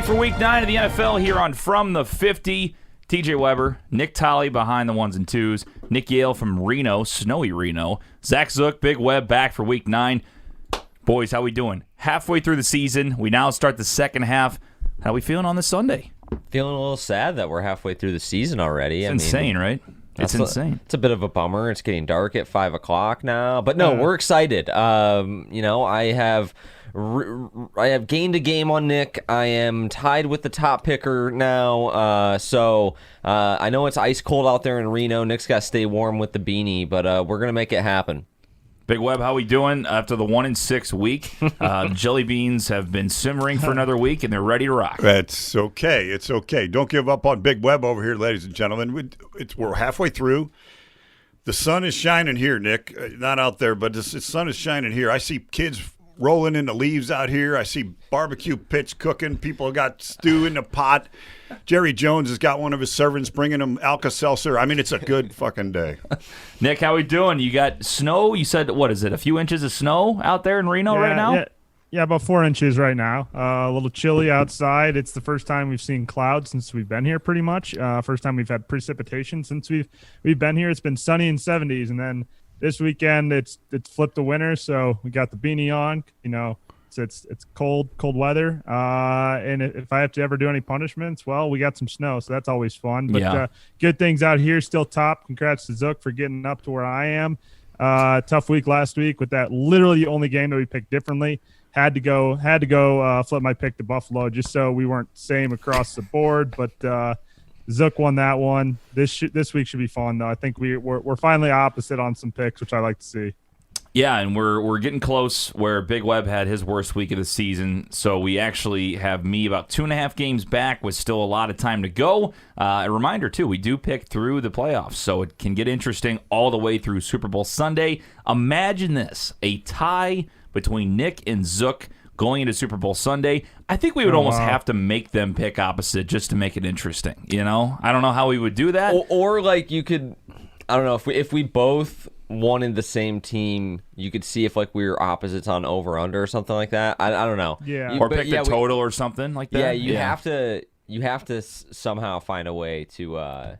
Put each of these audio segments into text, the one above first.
for Week 9 of the NFL here on From the 50. TJ Weber, Nick Tolley behind the ones and twos, Nick Yale from Reno, snowy Reno, Zach Zook, Big Web back for Week 9. Boys, how we doing? Halfway through the season. We now start the second half. How we feeling on this Sunday? Feeling a little sad that we're halfway through the season already. It's insane, right? It's insane. It's a bit of a bummer. It's getting dark at 5 o'clock now. But no, we're excited. I have gained a game on Nick. I am tied with the top picker now. So I know it's ice cold out there in Reno. Nick's got to stay warm with the beanie, but we're going to make it happen. Big Web, how we doing after the 1-6 week? Jelly beans have been simmering for another week, and they're ready to rock. That's okay. It's okay. Don't give up on Big Web over here, ladies and gentlemen. We're halfway through. The sun is shining here, Nick. Not out there, but the sun is shining here. I see kids rolling in the leaves out here. I see barbecue pits cooking. People got stew in the pot. Jerry Jones has got one of his servants bringing him Alka-Seltzer. I mean, it's a good fucking day. Nick, how we doing? You got snow? You said, what is it, a few inches of snow out there in Reno right now? Yeah, about 4 inches right now. A little chilly outside. It's the first time we've seen clouds since we've been here pretty much. First time we've had precipitation since we've been here. It's been sunny in 70s, and then this weekend it's flipped to winter, so we got the beanie on. It's cold weather. And if I have to ever do any punishments, well, we got some snow, so that's always fun. But good things out here, still top. Congrats to Zook for getting up to where I am. Tough week last week with that. Literally the only game that we picked differently. Had to go flip my pick to Buffalo just so we weren't same across the board. But Zook won that one. This week should be fun, though. I think we're finally opposite on some picks, which I like to see. Yeah, and we're getting close where Big Web had his worst week of the season, so we actually have me about 2.5 games back with still a lot of time to go. A reminder, too, we do pick through the playoffs, so it can get interesting all the way through Super Bowl Sunday. Imagine this, a tie between Nick and Zook going into Super Bowl Sunday. I think we would almost have to make them pick opposite just to make it interesting, I don't know how we would do that. Or like you could, I don't know, if we both wanted the same team, you could see if like we were opposites on over/under or something like that. I don't know. Yeah. Or pick the total or something like that. Yeah, you have to somehow find a way to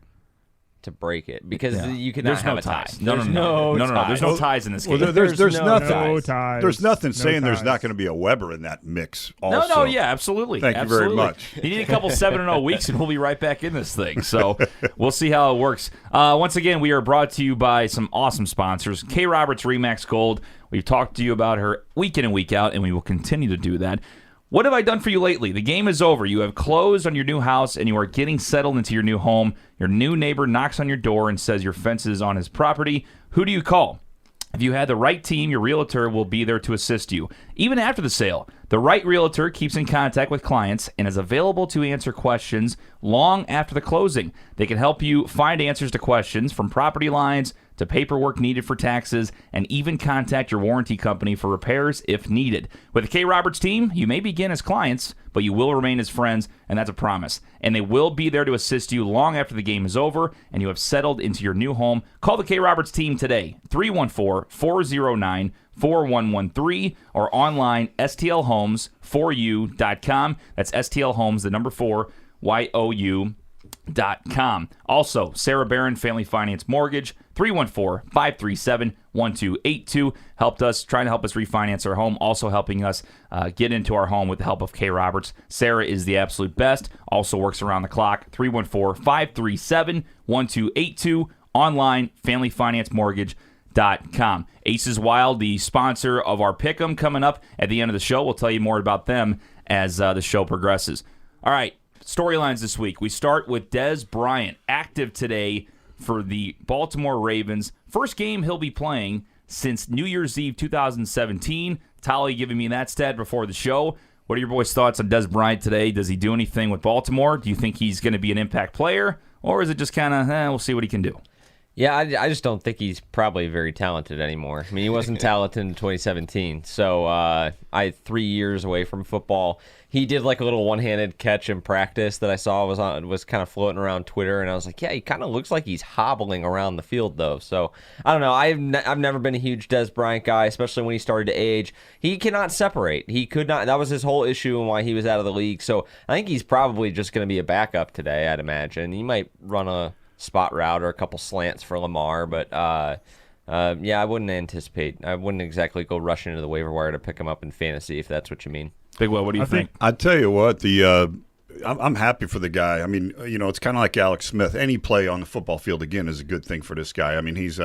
break it because you cannot have a tie. No. There's no ties in this game. Well, there's nothing. No ties. There's nothing saying there's ties. not going to be a Weber in that mix. Also. No, yeah, absolutely. Thank you very much. You need a couple 7-0 weeks, and we'll be right back in this thing. So we'll see how it works. Once again, we are brought to you by some awesome sponsors. K. Roberts Remax Gold. We've talked to you about her week in and week out, and we will continue to do that. What have I done for you lately? The game is over. You have closed on your new house, and you are getting settled into your new home. Your new neighbor knocks on your door and says your fence is on his property. Who do you call? If you had the right team, your realtor will be there to assist you. Even after the sale, the right realtor keeps in contact with clients and is available to answer questions long after the closing. They can help you find answers to questions from property lines to paperwork needed for taxes, and even contact your warranty company for repairs if needed. With the K. Roberts team, you may begin as clients, but you will remain as friends, and that's a promise. And they will be there to assist you long after the game is over and you have settled into your new home. Call the K. Roberts team today, 314-409-4113, or online, stlhomes4u.com. That's STL Homes, 4, YOU.com. Also, Sarah Barron, Family Finance Mortgage, 314-537-1282. Trying to help us refinance our home, also helping us get into our home with the help of K. Roberts. Sarah is the absolute best, also works around the clock, 314-537-1282, online, familyfinancemortgage.com. Aces Wild, the sponsor of our Pick'em, coming up at the end of the show. We'll tell you more about them as the show progresses. All right, storylines this week. We start with Dez Bryant, active today for the Baltimore Ravens. First game he'll be playing since New Year's Eve 2017. Tolley giving me that stat before the show. What are your boys' thoughts on Dez Bryant today? Does he do anything with Baltimore? Do you think he's going to be an impact player? Or is it just kind of, we'll see what he can do? Yeah, I just don't think he's probably very talented anymore. I mean, he wasn't talented in 2017. So I 3 years away from football. He did like a little one-handed catch in practice that I saw was kind of floating around Twitter, and I was like, yeah, he kind of looks like he's hobbling around the field though. So I don't know. I've never been a huge Dez Bryant guy, especially when he started to age. He cannot separate. He could not. That was his whole issue and why he was out of the league. So I think he's probably just going to be a backup today. I'd imagine he might run a spot route or a couple slants for Lamar, but yeah, I wouldn't exactly go rushing into the waiver wire to pick him up in fantasy if that's what you mean. Big Will, what do you think? I tell you what, I'm happy for the guy. I mean, it's kind of like Alex Smith. Any play on the football field again is a good thing for this guy. I mean, he's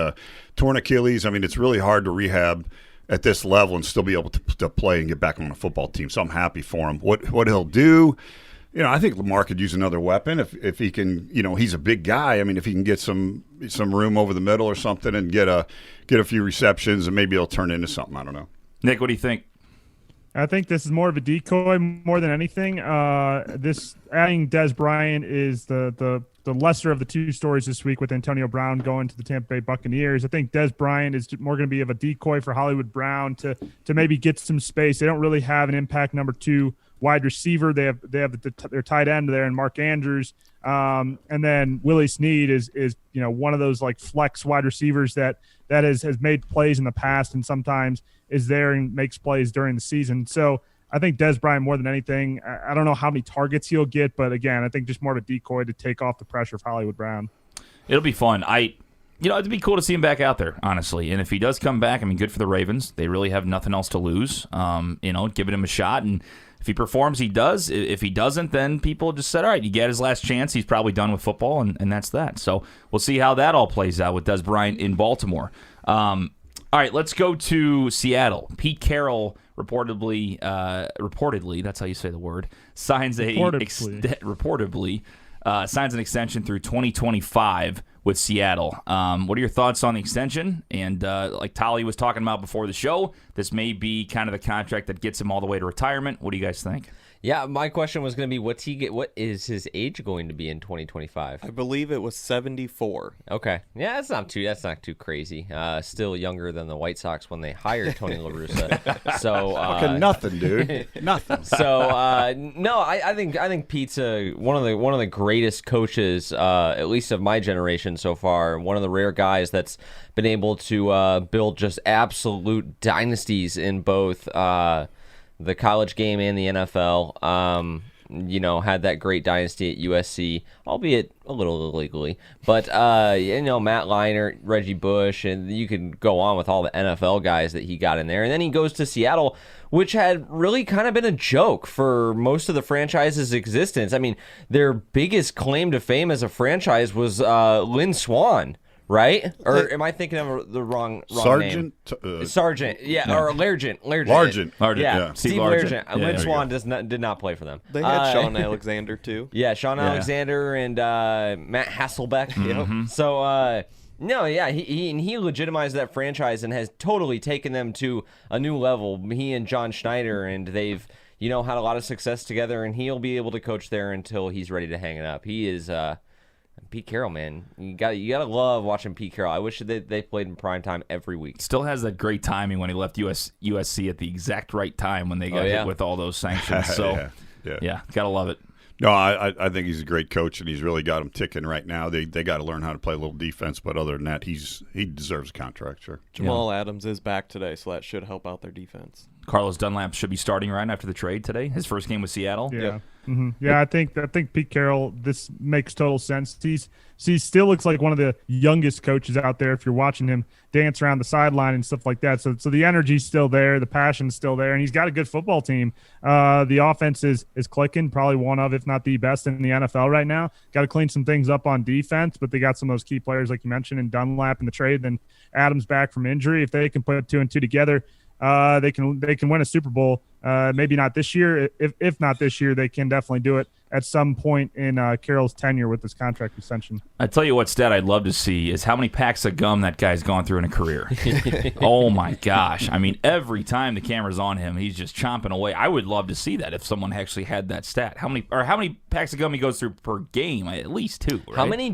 torn Achilles. I mean, it's really hard to rehab at this level and still be able to play and get back on a football team. So I'm happy for him. What he'll do. I think Lamar could use another weapon if he can. He's a big guy. I mean, if he can get some room over the middle or something and get a few receptions, and maybe he'll turn into something. I don't know. Nick, what do you think? I think this is more of a decoy more than anything. This adding Dez Bryant is the lesser of the two stories this week with Antonio Brown going to the Tampa Bay Buccaneers. I think Dez Bryant is more going to be of a decoy for Hollywood Brown to maybe get some space. They don't really have an impact number 2 wide receiver. They have their tight end there and Mark Andrews. And then Willie Snead is one of those like flex wide receivers that has made plays in the past and sometimes is there and makes plays during the season. So I think Dez Bryant more than anything. I don't know how many targets he'll get, but again, I think just more of a decoy to take off the pressure of Hollywood Brown. It'll be fun. It'd be cool to see him back out there, honestly. And if he does come back, I mean, good for the Ravens. They really have nothing else to lose. Giving him a shot, and if he performs, he does. If he doesn't, then people just said, all right, you get his last chance. He's probably done with football, and that's that. So we'll see how that all plays out with Dez Bryant in Baltimore. All right, let's go to Seattle. Pete Carroll reportedly, that's how you say the word, signs an extension through 2025 with Seattle. What are your thoughts on the extension? And like Tolly was talking about before the show, this may be kind of the contract that gets him all the way to retirement. What do you guys think? Yeah, my question was going to be, what is his age going to be in 2025? I believe it was 74. Okay. Yeah, that's not too crazy. Still younger than the White Sox when they hired Tony La Russa. So nothing, dude. Nothing. So no, I think Pete's one of the greatest coaches, at least of my generation so far. One of the rare guys that's been able to build just absolute dynasties in both the college game and the NFL. Had that great dynasty at USC, albeit a little illegally. But, Matt Leinart, Reggie Bush, and you can go on with all the NFL guys that he got in there. And then he goes to Seattle, which had really kind of been a joke for most of the franchise's existence. I mean, their biggest claim to fame as a franchise was Lynn Swann. Right? Or am I thinking of the wrong Sergeant, name? Sergeant, yeah, no. Or Largent. Yeah. Steve Largent. Lynn Swann did not play for them. They had Sean Alexander, too. Yeah, Sean Alexander and Matt Hasselbeck. Mm-hmm. So, he legitimized that franchise and has totally taken them to a new level. He and John Schneider, and they've, had a lot of success together, and he'll be able to coach there until he's ready to hang it up. He is... Pete Carroll, man, you gotta love watching Pete Carroll. I wish they played in prime time every week. Still has that great timing when he left USC at the exact right time when they got hit with all those sanctions. So, yeah, gotta love it. No, I think he's a great coach, and he's really got them ticking right now. They got to learn how to play a little defense, but other than that, he deserves a contract, sure. Jamal Adams is back today, so that should help out their defense. Carlos Dunlap should be starting right after the trade today. His first game with Seattle. Yeah. Yep. Mm-hmm. Yeah, I think Pete Carroll, this makes total sense. He still looks like one of the youngest coaches out there if you're watching him dance around the sideline and stuff like that. So the energy's still there, the passion's still there, and he's got a good football team. The offense is clicking, probably one of, if not the best in the NFL right now. Got to clean some things up on defense, but they got some of those key players like you mentioned in Dunlap in the trade, then Adams back from injury. If they can put 2 and 2 together, they can win a Super Bowl. Maybe not this year. If not this year, they can definitely do it at some point in Carroll's tenure with this contract extension. I tell you what stat I'd love to see is how many packs of gum that guy's gone through in a career. Oh my gosh. I mean, every time the camera's on him, he's just chomping away. I would love to see that if someone actually had that stat. How many packs of gum he goes through per game? At least 2, right? How many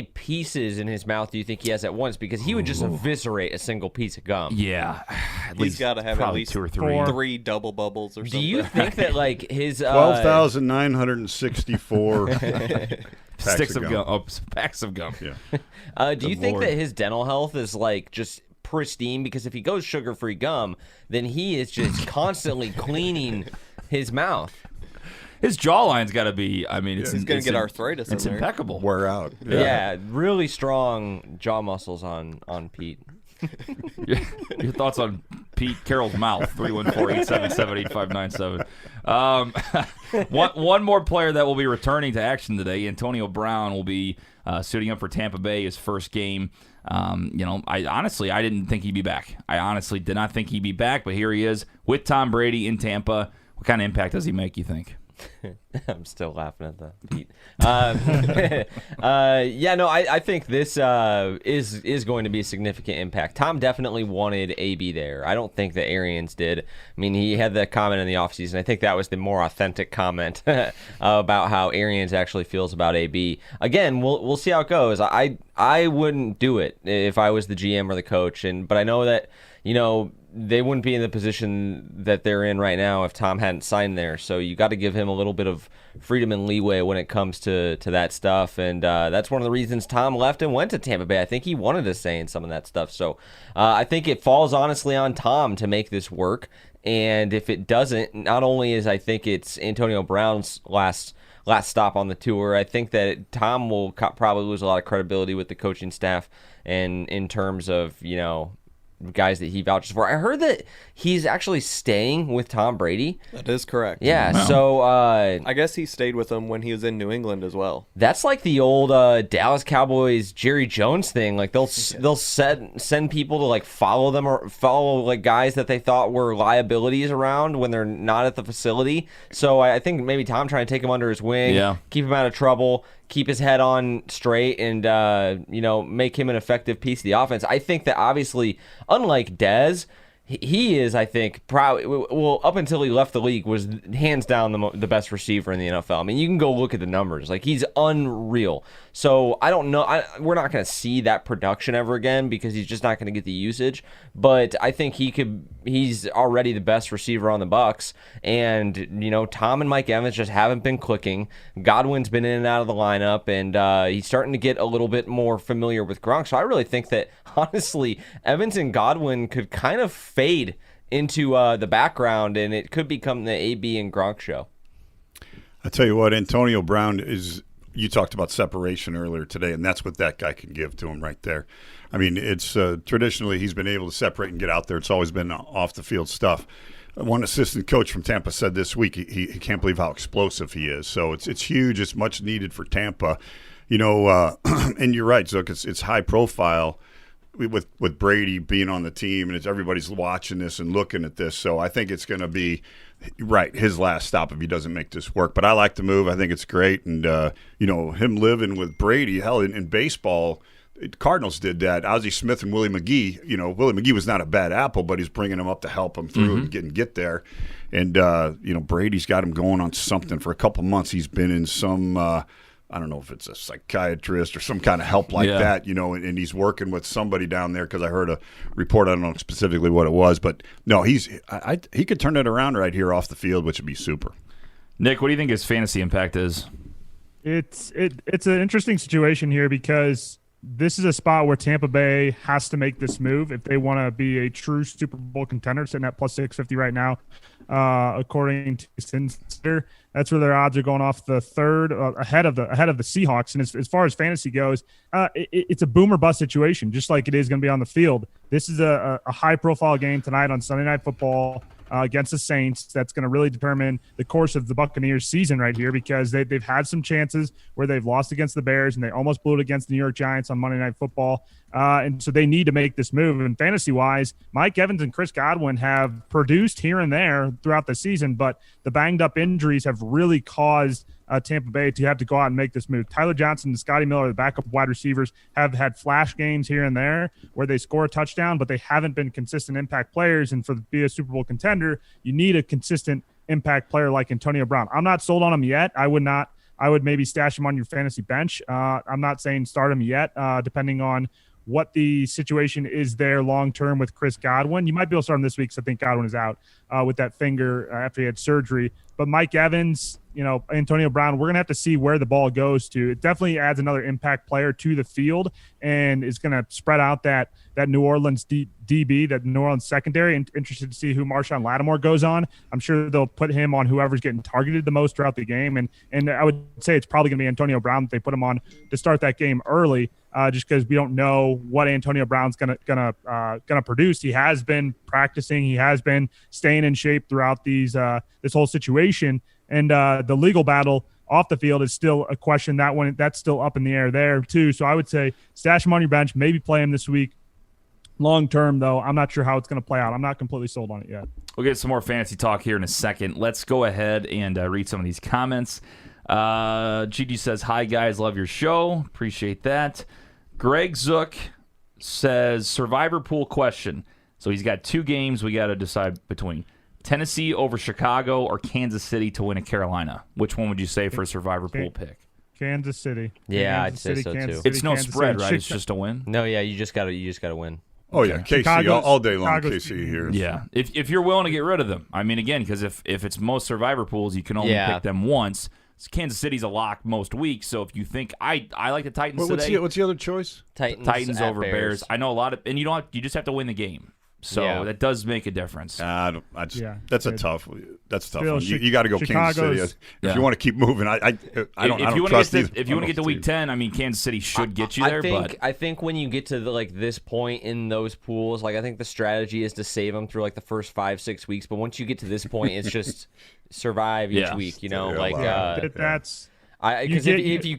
pieces in his mouth do you think he has at once? Because he would just eviscerate a single piece of gum. Yeah. He's got to have at least 2 or 3. 3 double bubbles or something. Do you think that like his 12,964 Sticks of gum. Oh, packs of gum. Yeah. do you think that his dental health is like just pristine? Because if he goes sugar-free gum, then he is just constantly cleaning his mouth. His jawline's got to be, I mean, He's going to get arthritis It's in there. impeccable. Wear out. Yeah, really strong jaw muscles on Pete. Your thoughts on Pete Carroll's mouth? 314-877-8597. One more player that will be returning to action today. Antonio Brown will be suiting up for Tampa Bay, his first game. I didn't think he'd be back. I honestly did not think he'd be back, but here he is with Tom Brady in Tampa. What kind of impact does he make, you think? I'm still laughing at that, Pete. I think this is going to be a significant impact. Tom definitely wanted AB there. I don't think that Arians did. I mean, he had the comment in the offseason. I think that was the more authentic comment about how Arians actually feels about AB. Again, we'll see how it goes. I wouldn't do it if I was the GM or the coach, but I know that, they wouldn't be in the position that they're in right now if Tom hadn't signed there. So you got to give him a little bit of freedom and leeway when it comes to that stuff. And that's one of the reasons Tom left and went to Tampa Bay. I think he wanted to say in some of that stuff. So I think it falls honestly on Tom to make this work. And if it doesn't, not only is I think it's Antonio Brown's last stop on the tour, I think that Tom will probably lose a lot of credibility with the coaching staff and in terms of, guys that he vouches for. I heard that he's actually staying with Tom Brady. That is correct. Yeah, Wow. so I guess he stayed with him when he was in New England as well. that's like the old Dallas Cowboys Jerry Jones thing. Like they'll send people to like follow them or follow like guys that they thought were liabilities around when they're not at the facility. So I think maybe Tom trying to take him under his wing, Yeah. keep him out of trouble, keep his head on straight, and make him an effective piece of the offense. I think that obviously, unlike Dez, he is, I think, probably up until he left the league, was hands down the best receiver in the NFL. I mean, you can go look at the numbers; like he's unreal. So I don't know. We're not going to see that production ever again because he's just not going to get the usage. But I think he's already the best receiver on the Bucs, and Tom and Mike Evans just haven't been clicking. Godwin's been in and out of the lineup, and he's starting to get a little bit more familiar with Gronk. So I really think that honestly, Evans and Godwin could kind of fade into the background, and it could become the AB and Gronk show. I tell you what, Antonio Brown is. You talked about separation earlier today, and that's what that guy can give to him right there. I mean, it's traditionally he's been able to separate and get out there. It's always been off the field stuff. One assistant coach from Tampa said this week he can't believe how explosive he is. So it's huge. It's much needed for Tampa. And you're right, Zook. It's high profile with Brady being on the team, and everybody's watching this and looking at this. So I think it's going to be his last stop if he doesn't make this work. But I like the move. I think it's great, and him living with Brady. Hell, in baseball, Cardinals did that. Ozzie Smith and Willie McGee. Willie McGee was not a bad apple, but he's bringing him up to help him through and get there. And Brady's got him going on something for a couple months. He's been in some. I don't know if it's a psychiatrist or some kind of help like that, and he's working with somebody down there because I heard a report. I don't know specifically what it was, but no, he could turn it around right here off the field, which would be super. Nick, what do you think his fantasy impact is? It's an interesting situation here because this is a spot where Tampa Bay has to make this move if they want to be a true Super Bowl contender, sitting at plus 650 right now, according to Sinster. That's where their odds are going off the third, ahead of the Seahawks. And as far as fantasy goes, it's a boom or bust situation, just like it is going to be on the field. This is a high-profile game tonight on Sunday Night Football against the Saints. That's going to really determine the course of the Buccaneers season right here because they've had some chances where they've lost against the Bears and they almost blew it against the New York Giants on Monday Night Football. And so they need to make this move. And fantasy-wise, Mike Evans and Chris Godwin have produced here and there throughout the season, but the banged-up injuries have really caused Tampa Bay to have to go out and make this move. Tyler Johnson and Scotty Miller, the backup wide receivers, have had flash games here and there where they score a touchdown, but they haven't been consistent impact players. And for to be a Super Bowl contender, you need a consistent impact player like Antonio Brown. I'm not sold on him yet. I would maybe stash him on your fantasy bench. I'm not saying start him yet, depending on what the situation is there long-term with Chris Godwin. You might be able to start him this week because I think Godwin is out with that finger after he had surgery. But Mike Evans, Antonio Brown, we're going to have to see where the ball goes to. It definitely adds another impact player to the field and is going to spread out that New Orleans DB, that New Orleans secondary. Interested to see who Marshawn Lattimore goes on. I'm sure they'll put him on whoever's getting targeted the most throughout the game. And I would say it's probably going to be Antonio Brown that they put him on to start that game early. Just because we don't know what Antonio Brown's gonna produce. He has been practicing. He has been staying in shape throughout this whole situation. And the legal battle off the field is still a question. That's still up in the air there too. So I would say stash him on your bench. Maybe play him this week. Long term, though, I'm not sure how it's going to play out. I'm not completely sold on it yet. We'll get some more fantasy talk here in a second. Let's go ahead and read some of these comments. Gigi says, "Hi guys, love your show. Appreciate that." Greg Zook says, "Survivor pool question." So he's got 2 games we got to decide between: Tennessee over Chicago or Kansas City to win at Carolina. Which one would you say for a Survivor pool pick? Kansas City. Yeah, Kansas I'd say City, so Kansas too. City, It's no Kansas spread, City. right? It's just a win. No, yeah, you just gotta win. Oh, yeah. KC Chicago's- all day long, Chicago's- KC here. Yeah, if you're willing to get rid of them. I mean, again, because if it's most Survivor pools, you can only pick them once. Kansas City's a lock most weeks, so if you think I like the Titans What's today, the other choice? Titans over at Bears. I know a lot of, and you just have to win the game. So that does make a difference. That's a tough one. Still, You got to go Kansas City if you want to keep moving. I don't trust either. If you want to get to week 10, I mean, Kansas City should get you there. I think when you get to this point in those pools, I think the strategy is to save them through the first 5-6 weeks. But once you get to this point, it's just survive each week. That's. Because if you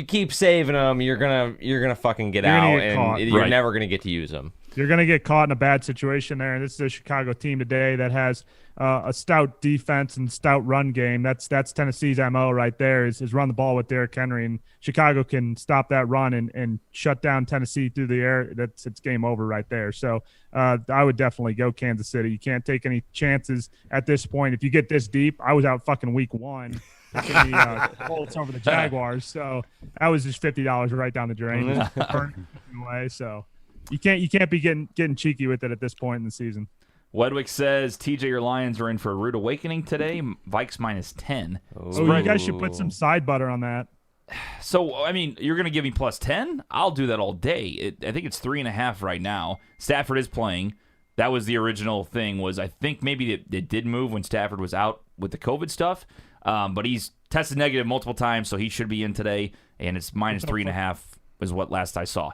keep saving them, you're gonna fucking get out, and you're never gonna get to use them. You're going to get caught in a bad situation there. And this is a Chicago team today that has a stout defense and stout run game. That's Tennessee's MO right there is run the ball with Derrick Henry. And Chicago can stop that run and shut down Tennessee through the air. It's game over right there. So I would definitely go Kansas City. You can't take any chances at this point. If you get this deep, I was out fucking week 1. The Colts over the Jaguars. So that was just $50 right down the drain. Away, so. You can't be getting cheeky with it at this point in the season. Wedwick says, TJ, your Lions are in for a rude awakening today. Vikes -10. Oh, you guys should put some side butter on that. So, I mean, you're going to give me +10? I'll do that all day. I think it's 3.5 right now. Stafford is playing. That was the original thing. I think maybe it did move when Stafford was out with the COVID stuff. But he's tested negative multiple times, so he should be in today. And it's -3.5 is what last I saw.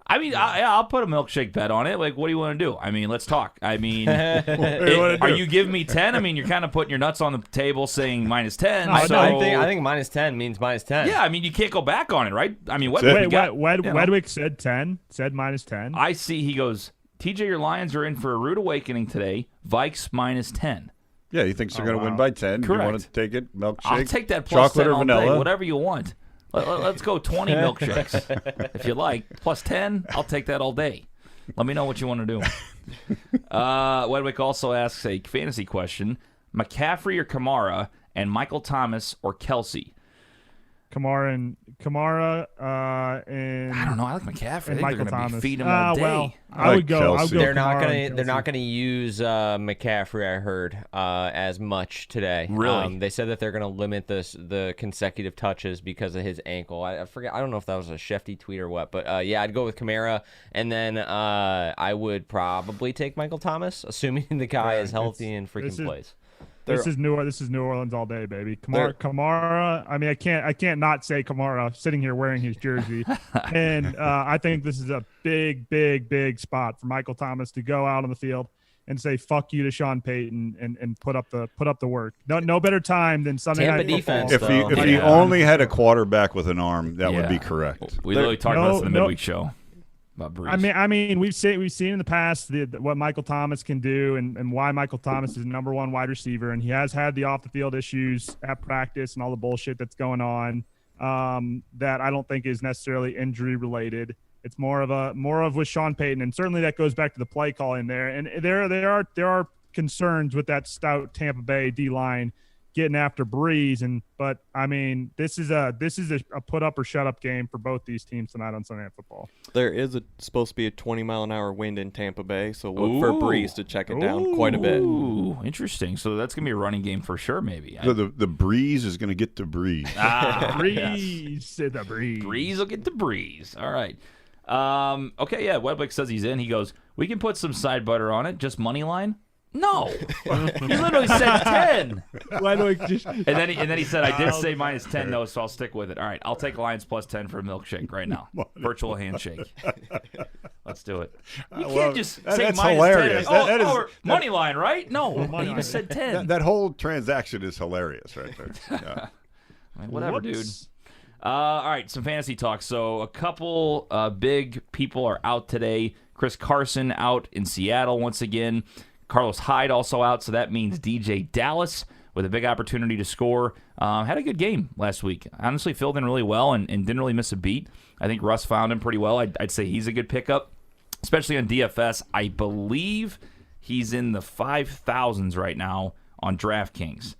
I mean, I'll put a milkshake bet on it. What do you want to do? I mean, let's talk. I mean, are you giving me 10? I mean, you're kind of putting your nuts on the table saying -10. I think -10 means -10. Yeah, I mean, you can't go back on it, right? I mean, Wedwick said 10, said -10. I see. He goes, TJ, your Lions are in for a rude awakening today. Vikes -10. Yeah, he thinks they're going to win by 10. Correct. You want to take it? Milkshake? I'll take that chocolate +10 or all vanilla? day, whatever you want. Let's go 20 milkshakes if you like. +10, I'll take that all day. Let me know what you want to do. Wedwick also asks a fantasy question. McCaffrey or Kamara, and Michael Thomas or Kelsey? Kamara and I don't know. I like McCaffrey. I think Michael they're going to be Thomas. feeding him all day. Well, I I would go. Kelsey. I'll go. They're not gonna use McCaffrey. I heard as much today. Really? They said that they're gonna limit the consecutive touches because of his ankle. I forget. I don't know if that was a Shefty tweet or what. But yeah, I'd go with Kamara, and then I would probably take Michael Thomas, assuming the guy is healthy and freaking plays. This is New Orleans all day, baby. Kamara. I mean, I can't not say Kamara sitting here wearing his jersey, and I think this is a big spot for Michael Thomas to go out on the field and say "fuck you" to Sean Payton and put up the work. No better time than Sunday Tampa night defense, football. If he only had a quarterback with an arm, that would be correct. We literally talked about this in the midweek show. about Breeze. I mean, we've seen in the past what Michael Thomas can do, and why Michael Thomas is number one wide receiver, and he has had the off the field issues at practice and all the bullshit that's going on that I don't think is necessarily injury related. It's more of with Sean Payton, and certainly that goes back to the play calling there. And there are concerns with that stout Tampa Bay D line getting after Breeze, but I mean, this is a put up or shut up game for both these teams tonight on Sunday Night Football. There is supposed to be a 20-mile-an-hour wind in Tampa Bay, so look for Breeze to check it down quite a bit. Ooh, interesting. So that's gonna be a running game for sure. Maybe So the Breeze is going to get to Breeze. Breeze, the Breeze. Breeze will get the Breeze. All right. Okay. Yeah. Wedwick says he's in. He goes, we can put some side butter on it. Just money line. No, he literally said 10. Why do I just? And then he said, I did say minus 10 though, so I'll stick with it. All right, I'll take Lions plus 10 for a milkshake right now. Virtual handshake. Let's do it. You can't just say that's minus hilarious. 10. That is- Money line, right? No, he just said 10. That whole transaction is hilarious right there. Yeah. Whatever, dude. Whoops. All right, some fantasy talk. So a couple big people are out today. Chris Carson out in Seattle once again. Carlos Hyde also out, so that means DJ Dallas with a big opportunity to score. Had a good game last week. Honestly, filled in really well and didn't really miss a beat. I think Russ found him pretty well. I'd say he's a good pickup, especially on DFS. I believe he's in the 5,000s right now on DraftKings.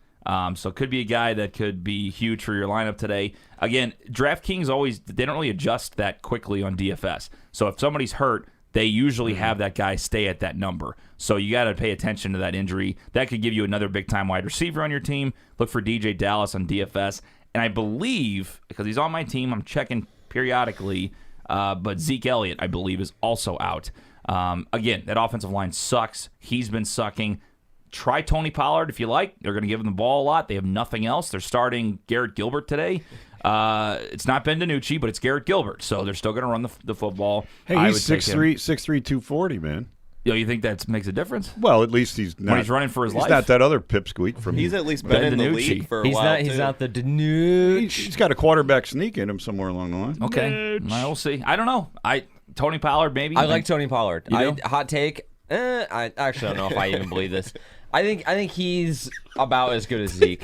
So it could be a guy that could be huge for your lineup today. Again, DraftKings they don't really adjust that quickly on DFS. So if somebody's hurt, they usually have that guy stay at that number. So you got to pay attention to that injury. That could give you another big-time wide receiver on your team. Look for DJ Dallas on DFS. And I believe, because he's on my team, I'm checking periodically, but Zeke Elliott, I believe, is also out. Again, that offensive line sucks. He's been sucking. Try Tony Pollard if you like. They're going to give him the ball a lot. They have nothing else. They're starting Garrett Gilbert today. It's not Ben DiNucci, but it's Garrett Gilbert. So they're still going to run the football. Hey, he's 6'3", 240, man. Yo, you think that makes a difference? Well, at least he's not. When he's running for his life. He's not that other pipsqueak from. He's at least Ben been in the DiNucci. league for a while, He's too. not the Danucci. He's got a quarterback sneak in him somewhere along the line. Okay. Well, we'll see. I don't know. Tony Pollard, maybe. I like Tony Pollard. You do? Hot take. I actually don't know if I even believe this. I think he's about as good as Zeke.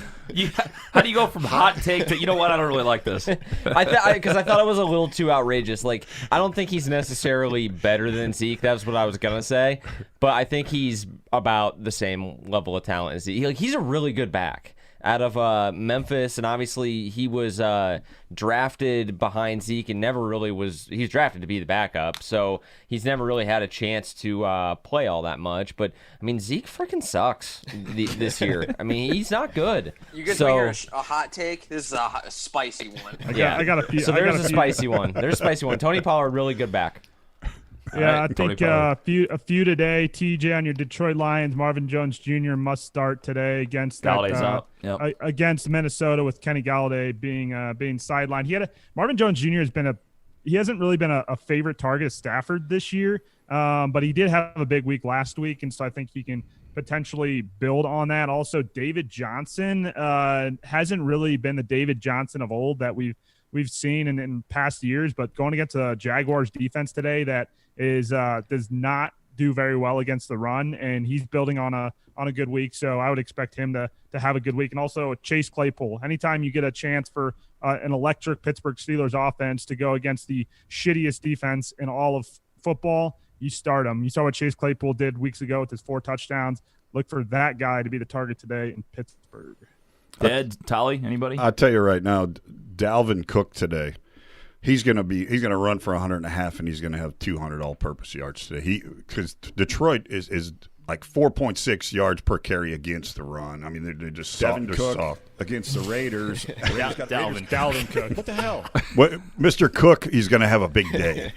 How do you go from hot take to, you know what, I don't really like this? Because I thought it was a little too outrageous. Like, I don't think he's necessarily better than Zeke. That's what I was gonna say. But I think he's about the same level of talent as Zeke. Like, he's a really good back out of Memphis, and obviously he was drafted behind Zeke and never really was. He's drafted to be the backup, so he's never really had a chance to play all that much. But I mean, Zeke freaking sucks this year. I mean, he's not good. You get so, to hear a hot take. This is a spicy one. I got a few. So there's a spicy one. There's a spicy one. Tony Pollard, really good back. Yeah, right, I Tony think Pollard. a few today. TJ on your Detroit Lions. Marvin Jones Jr. must start today against Galladay's out. Yep. against Minnesota with Kenny Galladay being sidelined. Marvin Jones Jr. He hasn't really been a favorite target of Stafford this year, but he did have a big week last week, and so I think he can potentially build on that. Also, David Johnson hasn't really been the David Johnson of old that we've seen in past years, but going against a Jaguars defense today that does not do very well against the run, and he's building on a good week, so I would expect him to have a good week. And also Chase Claypool. Anytime you get a chance for an electric Pittsburgh Steelers offense to go against the shittiest defense in all of football, you start him. You saw what Chase Claypool did weeks ago with his 4 touchdowns. Look for that guy to be the target today in Pittsburgh. Ed, Tolly, anybody? I'll tell you right now, Dalvin Cook today, he's going to run for 100.5, and he's going to have 200 all-purpose yards today. Because Detroit is like 4.6 yards per carry against the run. I mean, they're just soft. They're soft against the Raiders. Dalvin Cook. What the hell? Mr. Cook, he's going to have a big day.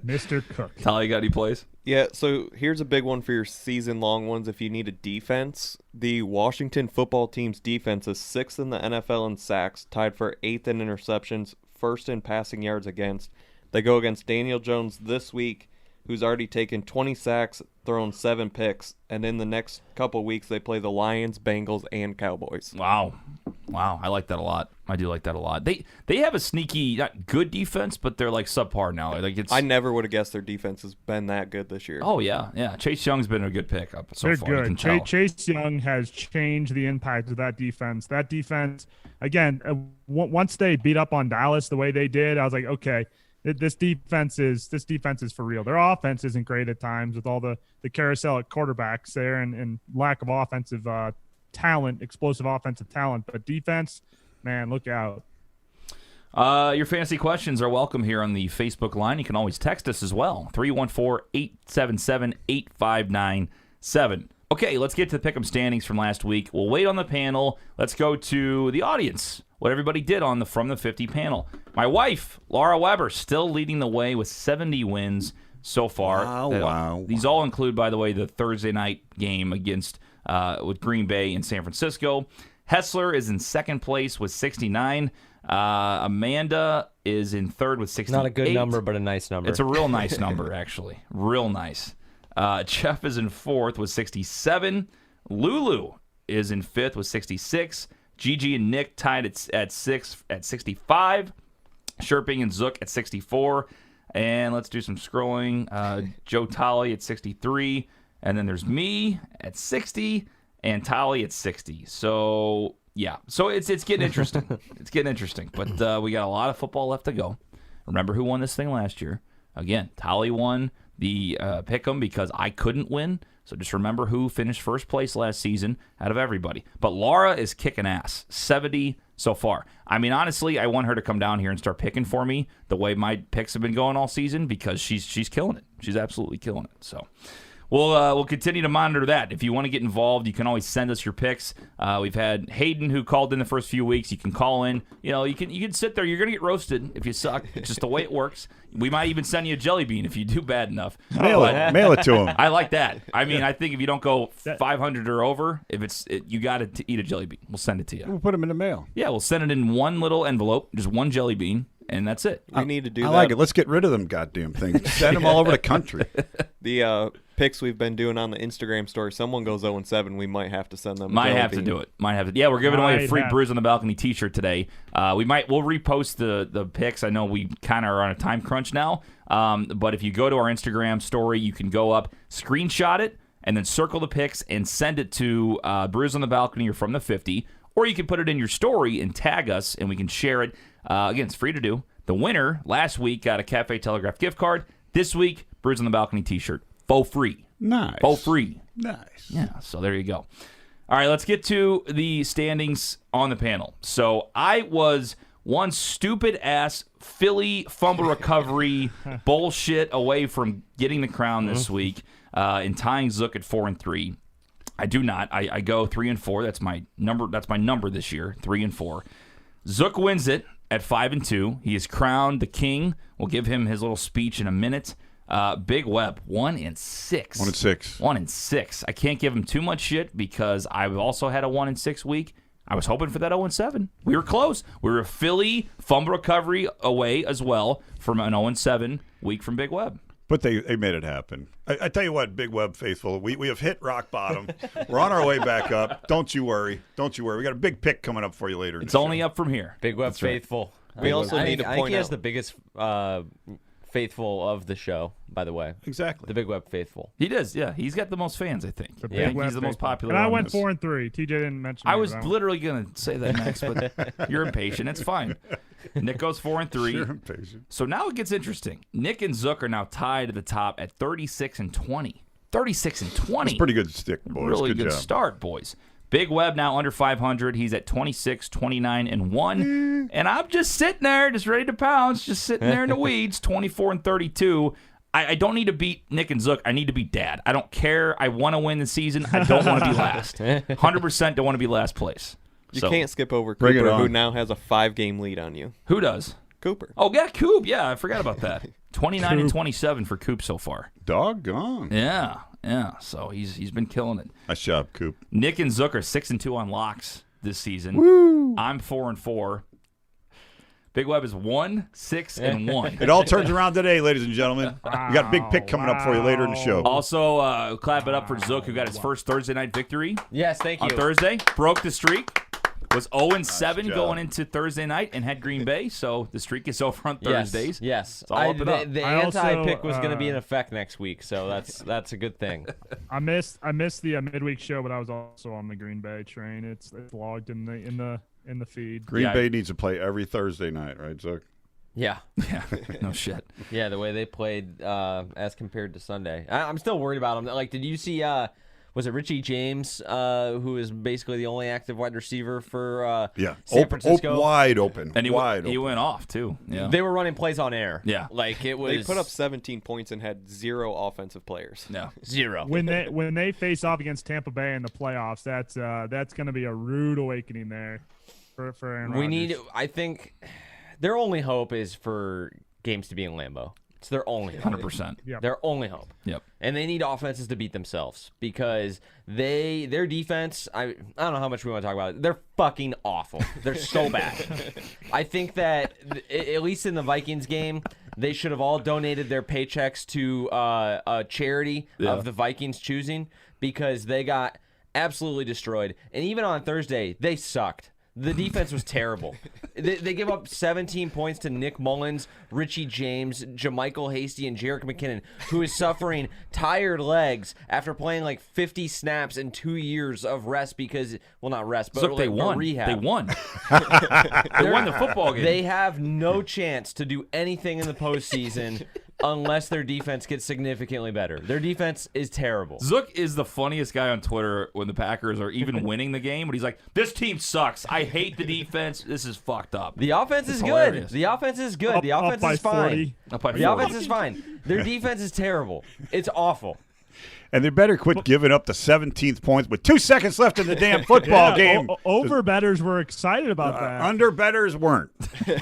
Mr. Cook. Tolly, got any plays? Yeah, so here's a big one for your season-long ones if you need a defense. The Washington football team's defense is 6th in the NFL in sacks, tied for 8th in interceptions, 1st in passing yards against. They go against Daniel Jones this week, who's already taken 20 sacks, thrown 7 picks, and in the next couple weeks they play the Lions, Bengals, and Cowboys. Wow. I like that a lot. I do like that a lot. They have a sneaky, not good defense, but they're like subpar now. Like I never would have guessed their defense has been that good this year. Oh yeah. Chase Young's been a good pickup so They're far. You can good. tell. Chase Young has changed the impact of that defense. That defense, again, once they beat up on Dallas the way they did, I was like, okay, this defense is for real. Their offense isn't great at times with all the carousel at quarterbacks there and lack of offensive talent, explosive offensive talent. But defense, man, look out. Your fantasy questions are welcome here on the Facebook line. You can always text us as well, 314-877-8597. Okay, let's get to the pick'em standings from last week. We'll wait on the panel. Let's go to the audience, what everybody did on the From the 50 panel. My wife, Laura Weber, still leading the way with 70 wins so far. Wow. These all include, by the way, the Thursday night game against with Green Bay and San Francisco. Hessler is in second place with 69. Amanda is in third with 68. Not a good number, but a nice number. It's a real nice number, actually. Real nice. Jeff is in fourth with 67. Lulu is in fifth with 66. Gigi and Nick tied at 65. Sherping and Zook at 64. And let's do some scrolling. Joe Tolley at 63. And then there's me at 60 and Tolley at 60. So, yeah. So it's getting interesting. It's getting interesting. But we got a lot of football left to go. Remember who won this thing last year? Again, Tolley won the pick'em because I couldn't win. So just remember who finished first place last season out of everybody. But Laura is kicking ass. 70 so far. I mean, honestly, I want her to come down here and start picking for me the way my picks have been going all season because she's killing it. She's absolutely killing it. So we'll continue to monitor that. If you want to get involved, you can always send us your picks. We've had Hayden who called in the first few weeks. You can call in. You know, you can sit there. You're gonna get roasted if you suck. It's just the way it works. We might even send you a jelly bean if you do bad enough. Mail it to him. I like that. I mean, I think if you don't go 500 or over, if you got to eat a jelly bean, we'll send it to you. We'll put them in the mail. Yeah, we'll send it in one little envelope, just one jelly bean, and that's it. We need to do that. I like it. Let's get rid of them goddamn things. Send them all over the country. The picks we've been doing on the Instagram story, someone goes 0-7, we might have to send them a Might jelly have bean. to do it. Might have to. Yeah, we're giving away a Might free have. Bruise on the Balcony t-shirt today. We'll repost the picks. I know we kind of are on a time crunch now, but if you go to our Instagram story, you can go up, screenshot it, and then circle the picks and send it to Bruise on the Balcony or From the 50, or you can put it in your story and tag us, and we can share it. Again, it's free to do. The winner last week got a Cafe Telegraph gift card. This week, Bruise on the Balcony t-shirt. For free. Nice. For free. Nice. Yeah, so there you go. All right, let's get to the standings on the panel. So I was one stupid-ass Philly fumble recovery bullshit away from getting the crown this week and tying Zook at 4-3. I do not. I go 3-4. That's my number. That's my number this year, 3-4. Zook wins it at 5-2. He is crowned the king. We'll give him his little speech in a minute. Big Web, 1-6. 1-6. 1-6. I can't give him too much shit because I've also had a 1-6 week. I was hoping for that 0-7. We were close. We were a Philly fumble recovery away as well from an 0-7 week from Big Web. But they made it happen. I tell you what, Big Web faithful, we have hit rock bottom. We're on our way back up. Don't you worry. Don't you worry. We got a big pick coming up for you later. It's only up from here. Big Web faithful. We also need to I think point he has out- the biggest faithful of the show, by the way. Exactly. The Big Web faithful. He does, yeah. He's got the most fans, I think. I Big think Web he's the most faithful. popular. And I on went this. 4-3. TJ didn't mention. I me, was but literally going to say that next, but you're impatient. It's fine. Nick goes 4-3. Sure, I'm patient. So now it gets interesting. Nick and Zook are now tied at the top at 36-20. 36-20. That's pretty good stick, boys. Really good good job. start, boys. Big Web now under 500. He's at 26, 29-1. And I'm just sitting there, just ready to pounce, just sitting there in the weeds, 24-32. I don't need to beat Nick and Zook. I need to beat Dad. I don't care. I want to win the season. I don't want to be last. 100% don't want to be last place. You So, can't skip over Bring it Cooper, who on. now has a 5-game lead on you. Who does? Cooper. Oh, yeah, Coop. Yeah, I forgot about that. 29-27 for Coop so far. Doggone. Yeah. So he's been killing it. Nice job, Coop. Nick and Zook are 6-2 on locks this season. Woo! I'm 4-4. Big Web is 1-6-1. It all turns around today, ladies and gentlemen. We got a big pick coming up for you later in the show. Also, clap it up for Zook, who got his first Thursday night victory Yes, thank you. on Thursday. Broke the streak. Was 0-7 job. going into Thursday night and had Green Bay, so the streak is over on Thursdays. Yes. It's all up and up. The I also, anti-pick was going to be in effect next week, so that's a good thing. I missed the midweek show, but I was also on the Green Bay train. It's logged in the feed. Green Yeah. Bay needs to play every Thursday night, right, Zuck? Yeah. Yeah, no shit. Yeah, the way they played as compared to Sunday. I'm still worried about them. Like, did you see, was it Richie James, who is basically the only active wide receiver for San Francisco? Wide open. And he wide he open. went off, too. Yeah. They were running plays on air. Yeah. Like, it was... They put up 17 points and had 0 offensive players. No. 0. When they face off against Tampa Bay in the playoffs, that's going to be a rude awakening there for Aaron Rodgers. I think their only hope is for games to be in Lambeau. It's their only hope. 100%. Yep. Their only hope. Yep. And they need offenses to beat themselves because their defense, I don't know how much we want to talk about it. They're fucking awful. They're so bad. I think that at least in the Vikings game, they should have all donated their paychecks to a charity of the Vikings choosing because they got absolutely destroyed. And even on Thursday, they sucked. The defense was terrible. They give up 17 points to Nick Mullins, Richie James, JaMychal Hasty, and Jerick McKinnon, who is suffering tired legs after playing like 50 snaps in 2 years of rest because, well, not rest, but Look, they like, won. rehab. They won. They won the football game. They have no chance to do anything in the postseason unless their defense gets significantly better. Their defense is terrible. Zook is the funniest guy on Twitter when the Packers are even winning the game, but he's like, this team sucks. I hate the defense. This is fucked up. The offense is hilarious. good. The offense is good. The Up offense by is fine. 40. Up by The 40. offense is fine. Their defense is terrible. It's awful. And they better quit giving up the 17th points with 2 seconds left in the damn football game. Over betters were excited about that. Under betters weren't. Yeah,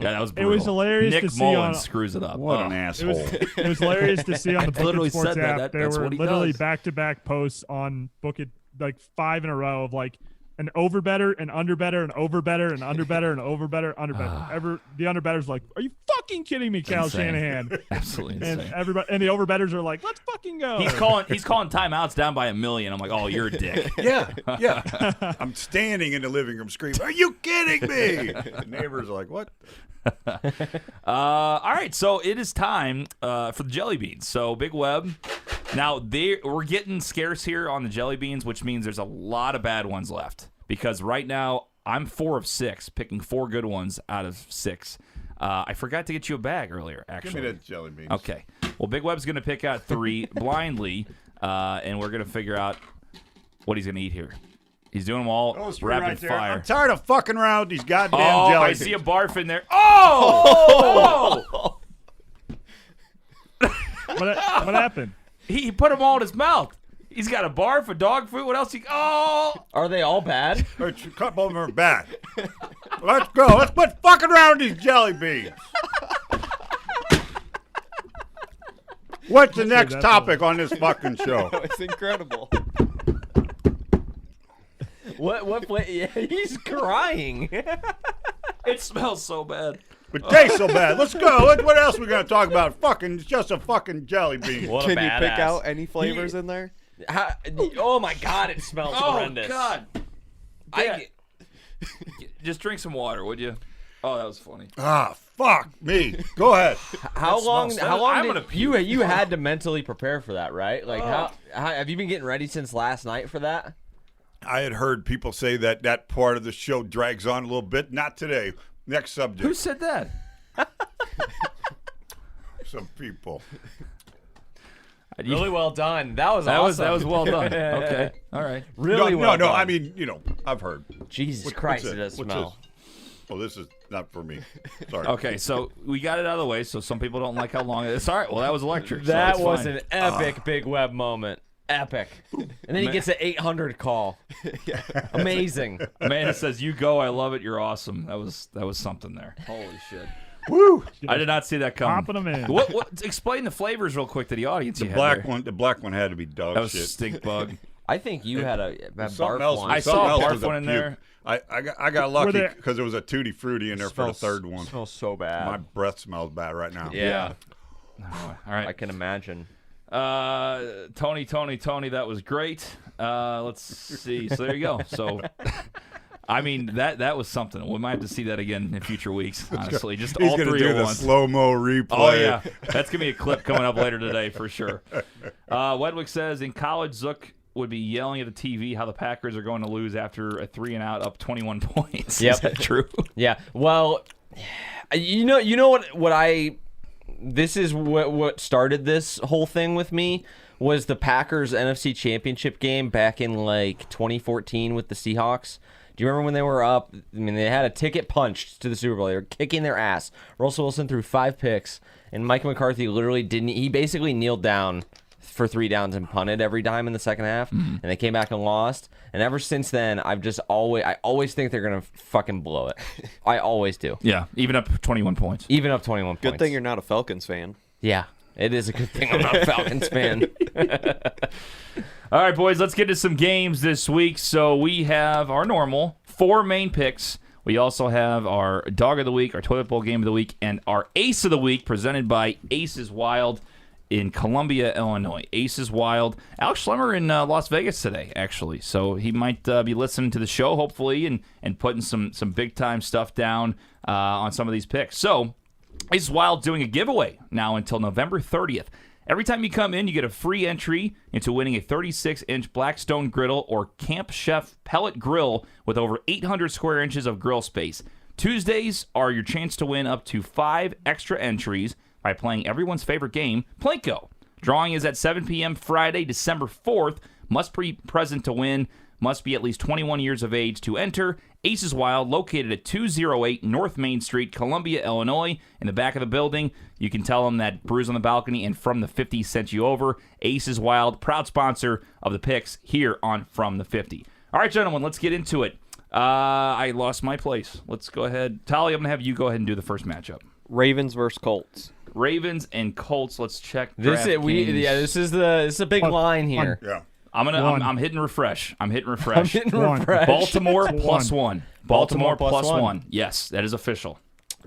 that was It brutal. was hilarious Nick to see Mullins on- screws it up. What Oh. an asshole. It was hilarious to see on the Book literally It Sports said that. app. That- There that's were what he literally does. back-to-back posts on Book It, like 5 in a row of like an over better, an under better, an over better, an under better, an over better, under better. The under betters like, are you fucking kidding me, Cal Insane. Shanahan? Absolutely And insane. everybody and the over betters are like, let's fucking go. He's calling timeouts down by 1 million. I'm like, oh, you're a dick. Yeah. I'm standing in the living room screaming, are you kidding me? The neighbors are like, what? All right, so it is time for the jelly beans. So Big Web. Now we're getting scarce here on the jelly beans, which means there's a lot of bad ones left. Because right now I'm 4 of 6, picking 4 good ones out of 6. I forgot to get you a bag earlier. Actually, Give me that jelly beans. Okay. Well, Big Web's going to pick out 3 blindly, and we're going to figure out what he's going to eat here. He's doing them all Those 3 rapid right there. fire. I'm tired of fucking around these goddamn Oh, jelly I beans. see a barf in there. Oh! what happened? He put them all in his mouth. He's got a barf, a dog food. What else? Oh! Are they all bad? A couple of them are bad. Let's go. Let's quit fucking around with these jelly beans. What's the next that's topic on this fucking show? It's incredible. What yeah, he's crying. It smells so bad. It tastes so bad. Let's go. What else we gonna talk about? Fucking, it's just a fucking jelly bean. What a Can you pick badass. out any flavors in there? Oh my god, it smells horrendous. God. I, Just drink some water, would you? Oh, that was funny. Ah, fuck me. Go ahead. how That long? smells- How long I'm did gonna you had to mentally prepare for that, right? Like how have you been getting ready since last night for that? I had heard people say that that part of the show drags on a little bit. Not today. Next subject. Who said that? Some people. Really well done. That was awesome. That was well done. Okay. All right. Really well no. done. I mean, I've heard. Jesus Christ, what's it does What's smell. this? Oh, this is not for me. Sorry. Okay, so we got it out of the way, so some people don't like how long it is. All right, well, that was electric. so That it's was fine. an epic Big Web moment. Epic. And then he gets an 800 call. Amazing. Amanda says, "You go. I love it. You're awesome." That was something there. Holy shit. Woo. I did not see that coming. Popping them in. What? Explain the flavors real quick to the audience. The you had black there. one. The black one had to be dog That was shit. stink bug. I think you had a Something barf else. one. I something saw a else barf was a one in puke. there. I got lucky there- because there was a Tutti Frutti in there for the third one. Smells so bad. My breath smells bad right now. yeah, All right. I can imagine. Tony, that was great. Let's see. So there you go. So, I mean, that was something. We might have to see that again in future weeks, honestly. Just He's all gonna three do at the once. slow-mo replay. Oh, yeah. That's going to be a clip coming up later today for sure. Wedwick says, in college, Zook would be yelling at the TV how the Packers are going to lose after a 3-and-out up 21 points. Yep. Is that true? Yeah. Well, you know what I. This is what started this whole thing with me was the Packers NFC Championship game back in like 2014 with the Seahawks. Do you remember when they were up? I mean, they had a ticket punched to the Super Bowl. They were kicking their ass. Russell Wilson threw 5 picks, and Mike McCarthy literally didn't. He basically kneeled down for 3 downs and punted every time in the second half, and they came back and lost. And ever since then, I always think they're gonna fucking blow it. I always do. Yeah, even up 21 points. Even up 21 points. Good thing you're not a Falcons fan. Yeah, it is a good thing I'm not a Falcons fan. All right, boys, let's get to some games this week. So we have our normal 4 main picks. We also have our Dog of the Week, our Toilet Bowl Game of the Week, and our Ace of the Week presented by Aces Wild in Columbia, Illinois. Aces Wild. Alex Schlemmer in Las Vegas today, actually. So he might be listening to the show, hopefully, and putting some big-time stuff down on some of these picks. So Aces Wild doing a giveaway now until November 30th. Every time you come in, you get a free entry into winning a 36-inch Blackstone griddle or Camp Chef pellet grill with over 800 square inches of grill space. Tuesdays are your chance to win up to 5 extra entries by playing everyone's favorite game, Plinko. Drawing is at 7 p.m. Friday, December 4th. Must be present to win. Must be at least 21 years of age to enter. Aces Wild, located at 208 North Main Street, Columbia, Illinois. In the back of the building, you can tell them that Brews on the Balcony and From the 50 sent you over. Aces Wild, proud sponsor of the picks here on From the 50. All right, gentlemen, let's get into it. I lost my place. Let's go ahead. Tally, I'm going to have you go ahead and do the first matchup. Ravens versus Colts. Ravens and Colts. Let's check. This is a big line here. Yeah. I'm hitting refresh. I'm hitting refresh. One. Refresh. Baltimore One. +1. Baltimore Baltimore +1. +1. Yes, that is official.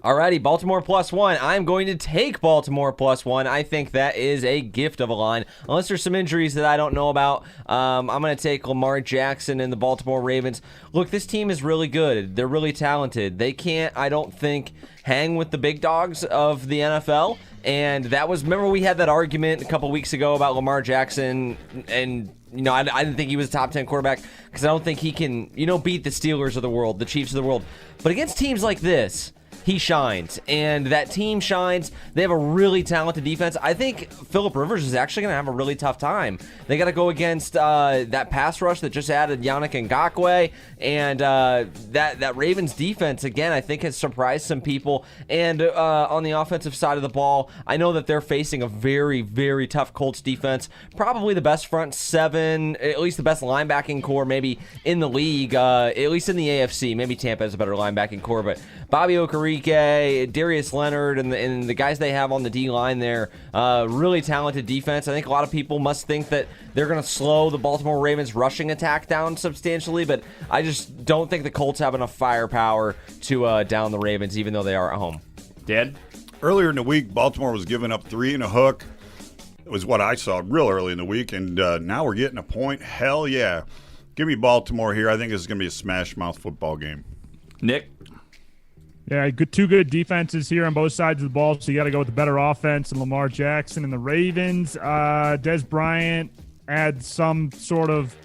Alrighty, Baltimore +1. I'm going to take Baltimore +1. I think that is a gift of a line. Unless there's some injuries that I don't know about, I'm going to take Lamar Jackson and the Baltimore Ravens. Look, this team is really good. They're really talented. They can't, I don't think, hang with the big dogs of the NFL. And that was, remember we had that argument a couple weeks ago about Lamar Jackson and I didn't think he was a top 10 quarterback because I don't think he can, beat the Steelers of the world, the Chiefs of the world. But against teams like this, he shines, and that team shines. They have a really talented defense. I think Phillip Rivers is actually going to have a really tough time. They got to go against that pass rush that just added Yannick Ngakoue, and that Ravens defense, again, I think has surprised some people. And on the offensive side of the ball, I know that they're facing a very, very tough Colts defense. Probably the best front seven, at least the best linebacking core maybe in the league, at least in the AFC. Maybe Tampa has a better linebacking core, but Bobby Okereke, Darius Leonard, and the guys they have on the D-line there, really talented defense. I think a lot of people must think that they're going to slow the Baltimore Ravens rushing attack down substantially, but I just don't think the Colts have enough firepower to down the Ravens, even though they are at home. Dad? Earlier in the week, Baltimore was giving up 3 and a hook. It was what I saw real early in the week, and now we're getting a point. Hell yeah. Give me Baltimore here. I think this is going to be a smash-mouth football game. Nick? Yeah, two good defenses here on both sides of the ball, so you got to go with the better offense and Lamar Jackson and the Ravens. Des Bryant adds some sort of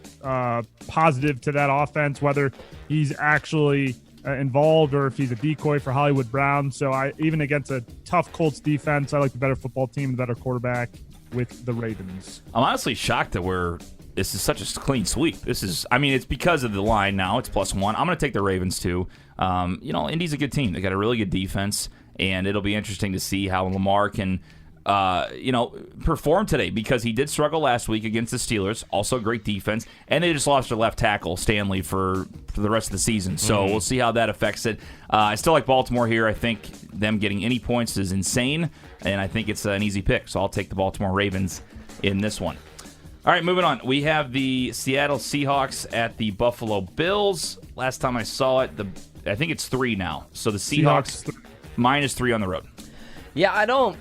positive to that offense, whether he's actually involved or if he's a decoy for Hollywood Brown. So even against a tough Colts defense, I like the better football team, the better quarterback with the Ravens. I'm honestly shocked that this is such a clean sweep. It's because of the line now. It's +1. I'm going to take the Ravens too. Indy's a good team. They got a really good defense, and it'll be interesting to see how Lamar can, perform today because he did struggle last week against the Steelers. Also, great defense, and they just lost their left tackle Stanley for the rest of the season. So we'll see how that affects it. I still like Baltimore here. I think them getting any points is insane, and I think it's an easy pick. So I'll take the Baltimore Ravens in this one. All right, moving on. We have the Seattle Seahawks at the Buffalo Bills. Last time I saw it, I think it's 3 now. So the Seahawks -3 on the road. Yeah, I don't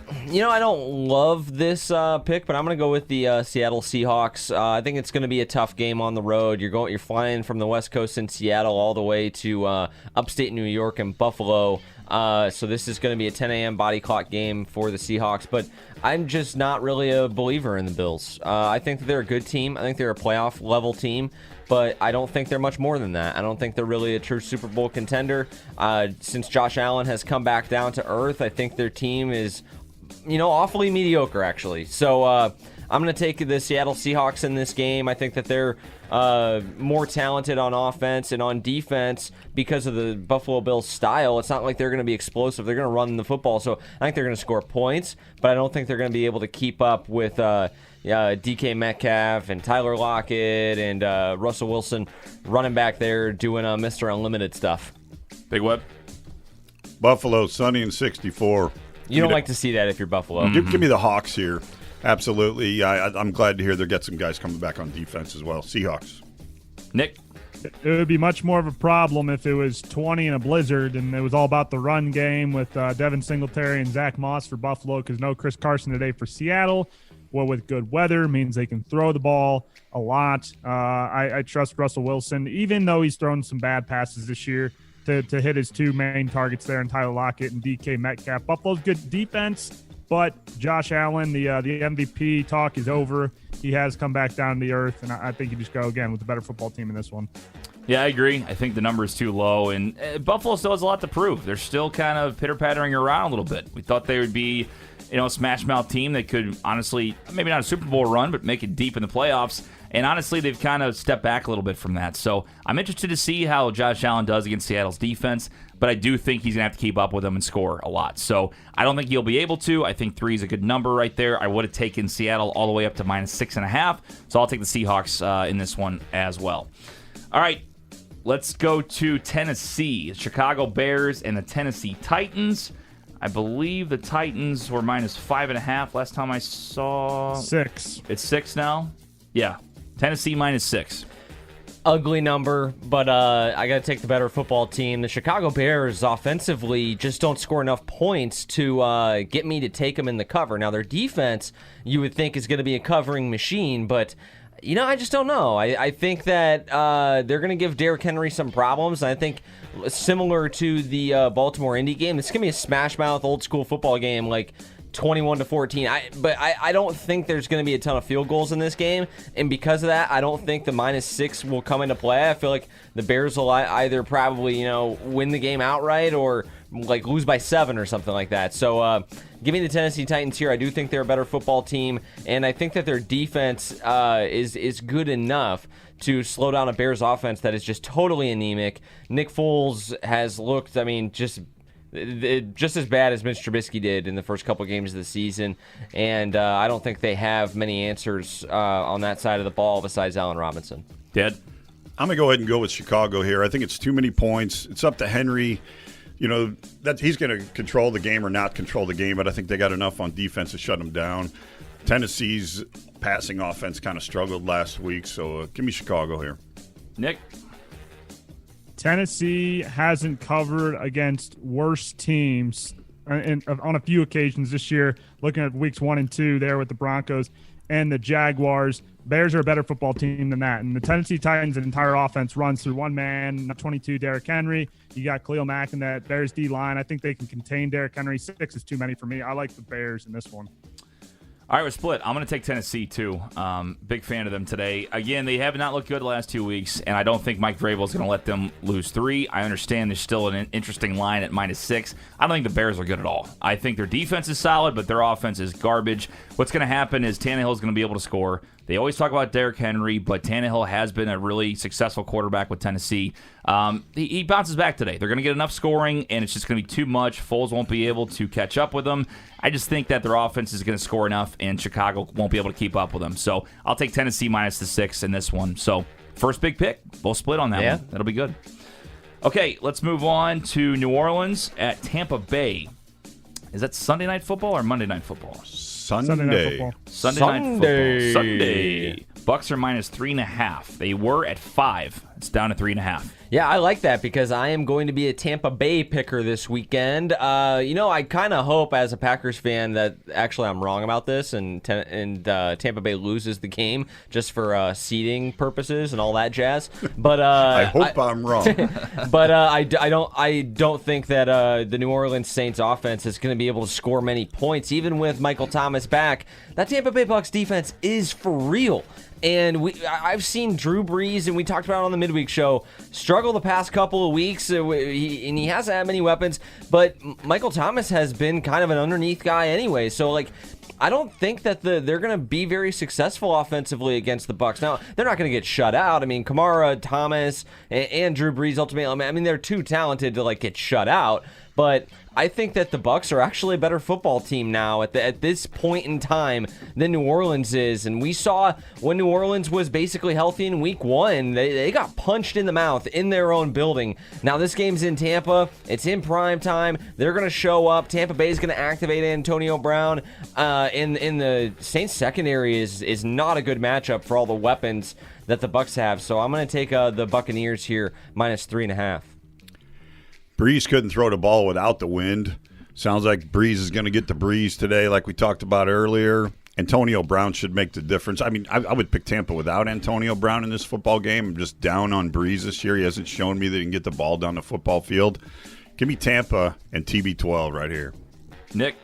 love this pick, but I'm going to go with the Seattle Seahawks. I think it's going to be a tough game on the road. You're flying from the West Coast in Seattle all the way to upstate New York and Buffalo. So this is going to be a 10 a.m. body clock game for the Seahawks, but I'm just not really a believer in the Bills. I think that they're a good team. I think they're a playoff level team, but I don't think they're much more than that. I don't think they're really a true Super Bowl contender. Since Josh Allen has come back down to earth, I think their team is, awfully mediocre, actually. So I'm going to take the Seattle Seahawks in this game. I think that they're more talented on offense and on defense because of the Buffalo Bills style. It's not like they're going to be explosive. They're going to run the football, so I think they're going to score points, but I don't think they're going to be able to keep up with DK Metcalf and Tyler Lockett and Russell Wilson running back there doing Mr. Unlimited stuff. Big Web? Buffalo, sunny and 64. You don't like to see that if you're Buffalo. Give me the Hawks here. Absolutely. I'm glad to hear they get some guys coming back on defense as well. Seahawks. Nick? It would be much more of a problem if it was 20 in a blizzard and it was all about the run game with Devin Singletary and Zach Moss for Buffalo, because no Chris Carson today for Seattle. Well, with good weather means they can throw the ball a lot. I trust Russell Wilson, even though he's thrown some bad passes this year, to hit his 2 main targets there in Tyler Lockett and DK Metcalf. Buffalo's good defense, but Josh Allen, the MVP talk is over. He has come back down to the earth, and I think you just go again with the better football team in this one. Yeah, I agree. I think the number is too low, and Buffalo still has a lot to prove. They're still kind of pitter-pattering around a little bit. We thought they would be, a smash-mouth team that could honestly, maybe not a Super Bowl run, but make it deep in the playoffs. And honestly, they've kind of stepped back a little bit from that. So I'm interested to see how Josh Allen does against Seattle's defense, but I do think he's going to have to keep up with them and score a lot. So I don't think he'll be able to. I think 3 is a good number right there. I would have taken Seattle all the way up to -6.5. So I'll take the Seahawks in this one as well. All right, let's go to Tennessee. Chicago Bears and the Tennessee Titans. I believe the Titans were -5.5 last time I saw. 6. It's 6 now? Yeah. Tennessee -6. Ugly number, but I got to take the better football team. The Chicago Bears offensively just don't score enough points to get me to take them in the cover. Now, their defense, you would think, is going to be a covering machine, but I just don't know. I think that they're going to give Derrick Henry some problems. I think similar to the Baltimore Indy game, it's going to be a smash-mouth, old-school football game, like 21-14. But I don't think there's going to be a ton of field goals in this game, and because of that, I don't think the -6 will come into play. I feel like the Bears will either probably win the game outright or like lose by 7 or something like that. So give me the Tennessee Titans here. I do think they're a better football team, and I think that their defense is good enough to slow down a Bears offense that is just totally anemic. Nick Foles has looked, just as bad as Mitch Trubisky did in the first couple games of the season, and I don't think they have many answers on that side of the ball besides Allen Robinson. Dead? I'm going to go ahead and go with Chicago here. I think it's too many points. It's up to Henry. That he's going to control the game or not control the game, but I think they got enough on defense to shut him down. Tennessee's passing offense kind of struggled last week, so give me Chicago here. Nick? Tennessee hasn't covered against worse teams on a few occasions this year. Looking at weeks 1 and 2 there with the Broncos and the Jaguars, Bears are a better football team than that. And the Tennessee Titans' entire offense runs through one man, 22, Derrick Henry. You got Khalil Mack in that Bears D-line. I think they can contain Derrick Henry. 6 is too many for me. I like the Bears in this one. All right, we're split. I'm going to take Tennessee, too. Big fan of them today. Again, they have not looked good the last 2 weeks, and I don't think Mike Vrabel is going to let them lose 3. I understand there's still an interesting line at -6. I don't think the Bears are good at all. I think their defense is solid, but their offense is garbage. What's going to happen is Tannehill is going to be able to score. They always talk about Derrick Henry, but Tannehill has been a really successful quarterback with Tennessee. He bounces back today. They're going to get enough scoring, and it's just going to be too much. Foles won't be able to catch up with them. I just think that their offense is going to score enough, and Chicago won't be able to keep up with them. So I'll take Tennessee -6 in this one. So first big pick. We'll split on that one. That'll be good. Okay, let's move on to New Orleans at Tampa Bay. Is that Sunday Night Football or Monday Night Football? Sunday Night Football. Sunday Night Football. Sunday. Bucks are minus 3.5. They were at 5. It's down to 3.5. Yeah, I like that because I am going to be a Tampa Bay picker this weekend. I kind of hope as a Packers fan that actually I'm wrong about this and Tampa Bay loses the game just for seeding purposes and all that jazz. But I hope I'm wrong. But I don't think that the New Orleans Saints offense is going to be able to score many points, even with Michael Thomas back. That Tampa Bay Bucks defense is for real. And I've seen Drew Brees, and we talked about it on the midweek show, struggle the past couple of weeks, and he hasn't had many weapons, but Michael Thomas has been kind of an underneath guy anyway. So, I don't think that they're going to be very successful offensively against the Bucks. Now, they're not going to get shut out. I mean, Kamara, Thomas, and Drew Brees ultimately, I mean, they're too talented to get shut out. But I think that the Bucks are actually a better football team now at this point in time than New Orleans is. And we saw when New Orleans was basically healthy in week 1, they got punched in the mouth in their own building. Now this game's in Tampa. It's in prime time. They're going to show up. Tampa Bay is going to activate Antonio Brown. In the Saints secondary is not a good matchup for all the weapons that the Bucks have. So I'm going to take the Buccaneers here minus 3.5. Breeze couldn't throw the ball without the wind. Sounds like Breeze is going to get the breeze today, like we talked about earlier. Antonio Brown should make the difference. I mean, I would pick Tampa without Antonio Brown in this football game. I'm just down on Breeze this year. He hasn't shown me that he can get the ball down the football field. Give me Tampa and TB12 right here. Nick?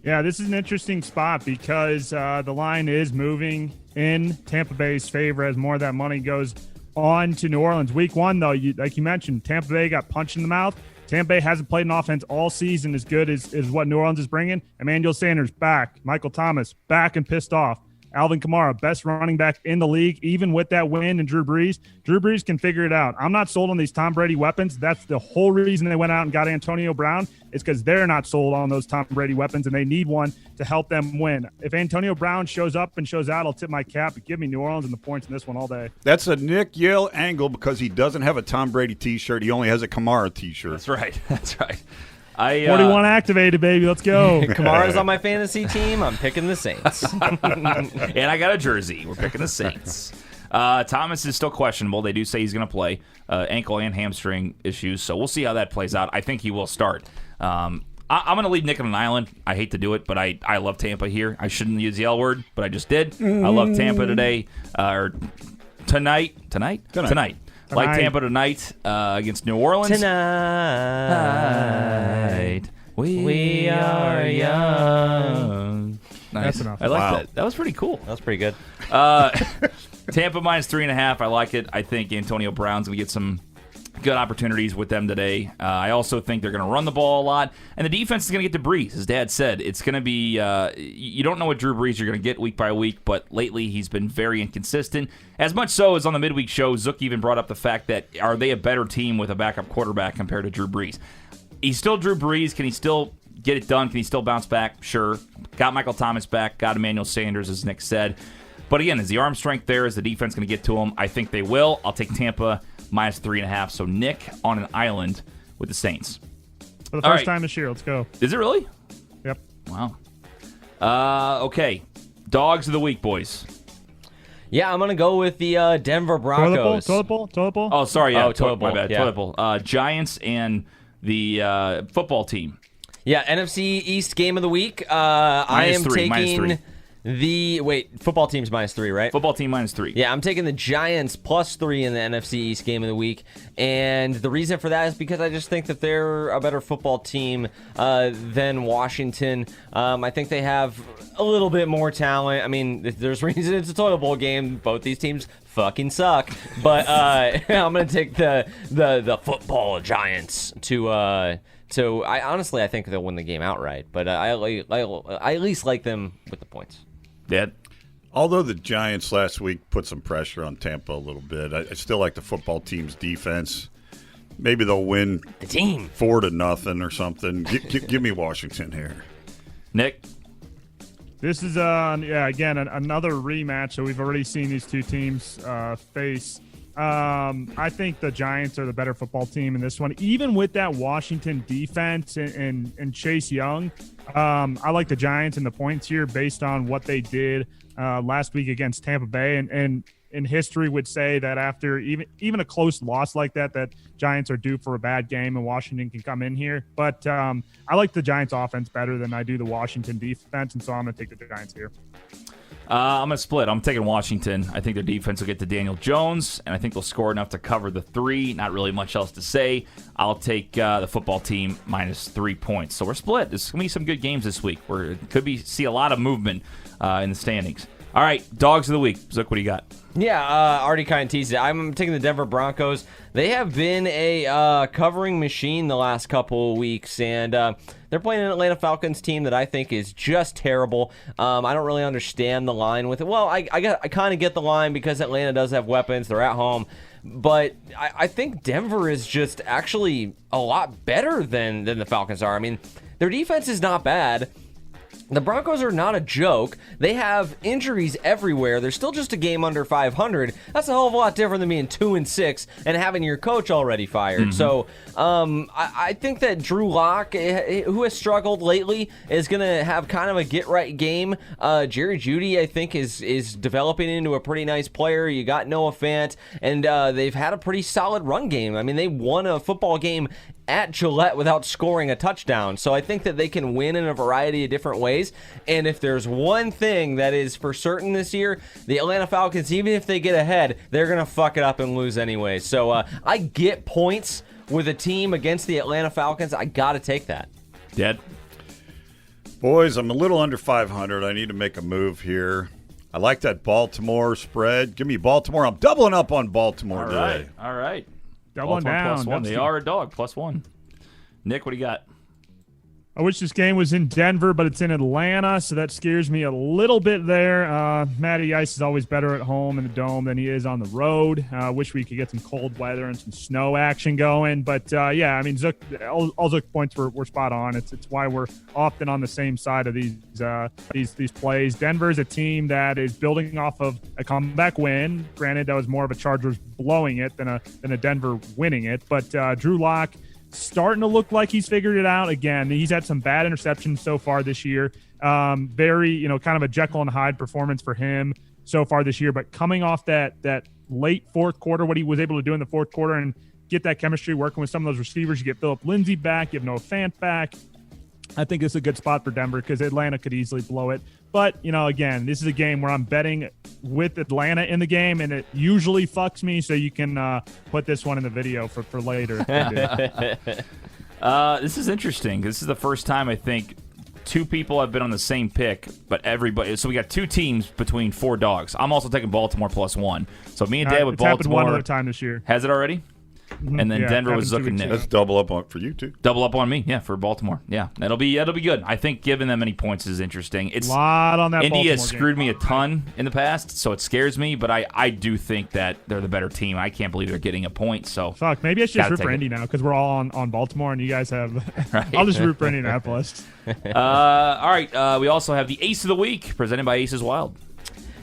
Yeah, this is an interesting spot because the line is moving in Tampa Bay's favor as more of that money goes on to New Orleans. Week 1, though, like you mentioned, Tampa Bay got punched in the mouth. Tampa Bay hasn't played an offense all season as good as what New Orleans is bringing. Emmanuel Sanders back. Michael Thomas back and pissed off. Alvin Kamara, best running back in the league, even with that win, and Drew Brees. Drew Brees can figure it out. I'm not sold on these Tom Brady weapons. That's the whole reason they went out and got Antonio Brown. It's because they're not sold on those Tom Brady weapons, and they need one to help them win. If Antonio Brown shows up and shows out, I'll tip my cap. But give me New Orleans and the points in this one all day. That's a Nick Yale angle because he doesn't have a Tom Brady T-shirt. He only has a Kamara T-shirt. That's right. That's right. 41 activated, baby. Let's go. Kamara's on my fantasy team. I'm picking the Saints. And I got a jersey. We're picking the Saints. Thomas is still questionable. They do say he's going to play ankle and hamstring issues, so we'll see how that plays out. I think he will start. I'm going to leave Nick on an island. I hate to do it, but I love Tampa here. I shouldn't use the L word, but I just did. I love Tampa today, or tonight. Like Tampa tonight against New Orleans. Tonight, we are young. Nice. That's enough. I like Wow. that. That was pretty cool. That's pretty good. Tampa minus 3.5. I like it. I think Antonio Brown's going to get some good opportunities with them today. I also think they're going to run the ball a lot, and the defense is going to get to Breeze. As Dad said, it's going to be you don't know what Drew Brees you're going to get week by week, but lately he's been very inconsistent. As much so as on the midweek show, Zook even brought up the fact that are they a better team with a backup quarterback compared to Drew Brees? He's still Drew Brees. Can he still get it done? Can he still bounce back? Sure. Got Michael Thomas back. Got Emmanuel Sanders, as Nick said. But again, is the arm strength there? Is the defense going to get to him? I think they will. I'll take Tampa minus 3.5. So Nick on an island with the Saints. For the All first right. time this year, let's go. Is it really? Yep. Wow. Okay. Dogs of the week, boys. Yeah, I'm going to go with the Denver Broncos. Toilet bowl? Oh, sorry. Yeah, toilet bowl, my bad. yeah. Toilet bowl. Giants and the football team. Yeah, NFC East game of the week. I am taking football team's -3, right? Football team -3. Yeah, I'm taking the Giants +3 in the NFC East game of the week. And the reason for that is because I just think that they're a better football team than Washington. I think they have a little bit more talent. I mean, there's reason it's a toilet bowl game. Both these teams fucking suck. But I'm going to take the football Giants to I honestly, I think they'll win the game outright. But I at least like them with the points. Dad? Although the Giants last week put some pressure on Tampa a little bit, I still like the football team's defense. Maybe they'll win The team. 4-0 or something. Give me Washington here. Nick? This is, again, another rematch. So we've already seen these two teams face I think the Giants are the better football team in this one, even with that Washington defense and Chase Young. I like the Giants and the points here based on what they did last week against Tampa Bay, and in history would say that after even a close loss like that Giants are due for a bad game and Washington can come in here. But I like the Giants offense better than I do the Washington defense, and so I'm going to take the Giants here. I'm going to split. I'm taking Washington. I think their defense will get to Daniel Jones, and I think they'll score enough to cover the 3. Not really much else to say. I'll take the football team minus 3 points. So we're split. There's going to be some good games this week. See a lot of movement in the standings. All right, dogs of the week. Zook, what do you got? Yeah, already kind of teased it. I'm taking the Denver Broncos. They have been a covering machine the last couple of weeks, and they're playing an Atlanta Falcons team that I think is just terrible. I don't really understand the line with it. Well, I kind of get the line because Atlanta does have weapons. They're at home. But I think Denver is just actually a lot better than the Falcons are. I mean, their defense is not bad. The Broncos are not a joke. They have injuries everywhere. They're still just a game under 500. That's a hell of a lot different than being 2-6 and having your coach already fired. So I think that Drew Lock, who has struggled lately, is going to have kind of a get-right game. Jerry Jeudy, I think, is developing into a pretty nice player. You got Noah Fant, and they've had a pretty solid run game. I mean, they won a football game at Gillette without scoring a touchdown. So I think that they can win in a variety of different ways. And if there's one thing that is for certain this year, the Atlanta Falcons, even if they get ahead, they're going to fuck it up and lose anyway. So I get points with a team against the Atlanta Falcons. I got to take that. Dead? Boys, I'm a little under 500. I need to make a move here. I like that Baltimore spread. Give me Baltimore. I'm doubling up on Baltimore today. All right. Doubling Baltimore down. +1. They are a dog, +1. Nick, what do you got? I wish this game was in Denver, but it's in Atlanta, so that scares me a little bit there. Matty Ice is always better at home in the Dome than he is on the road. Wish we could get some cold weather and some snow action going. But, yeah, I mean, all Zook points were spot on. It's why we're often on the same side of these plays. Denver is a team that is building off of a comeback win. Granted, that was more of a Chargers blowing it than a Denver winning it. But Drew Lock starting to look like he's figured it out again. He's had some bad interceptions so far this year. Very, kind of a Jekyll and Hyde performance for him so far this year. But coming off that late fourth quarter, what he was able to do in the fourth quarter and get that chemistry working with some of those receivers, you get Phillip Lindsay back, you have Noah Fant back. I think it's a good spot for Denver because Atlanta could easily blow it. But, again, this is a game where I'm betting with Atlanta in the game, and it usually fucks me, so you can put this one in the video for later. This is interesting. This is the first time I think two people have been on the same pick, but everybody. So we got two teams between 4 dogs. I'm also taking Baltimore +1. So me and Dad with it's happened Baltimore. one other time this year. Has it already? And then Yeah, Denver was happened 2 looking weeks Nick. Let's double up for you, too. Double up on me, yeah, for Baltimore. Yeah, that'll be good. I think giving them any points is interesting. It's A lot on that Indy Baltimore has game. screwed me a ton in the past, so it scares me. But I do think that they're the better team. I can't believe they're getting a point. So Fuck, maybe I should just Gotta root for take it. Indy now because we're all on Baltimore and you guys have. Right. I'll just root for Indianapolis. all right, we also have the Ace of the Week presented by Aces Wild.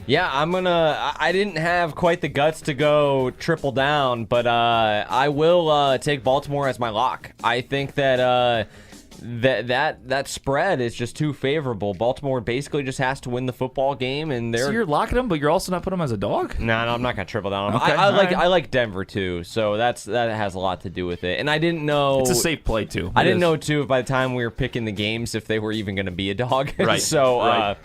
Yeah, I didn't have quite the guts to go triple down, but I will take Baltimore as my lock. I think that that spread is just too favorable. Baltimore basically just has to win the football game, and So they're you're locking them, but you're also not putting them as a dog. no, I'm not gonna triple down. Okay, I all right. like Denver too, so that has a lot to do with it. And I didn't know It's a safe play too. I It didn't is. know too by the time we were picking the games if they were even going to be a dog. Right, so right.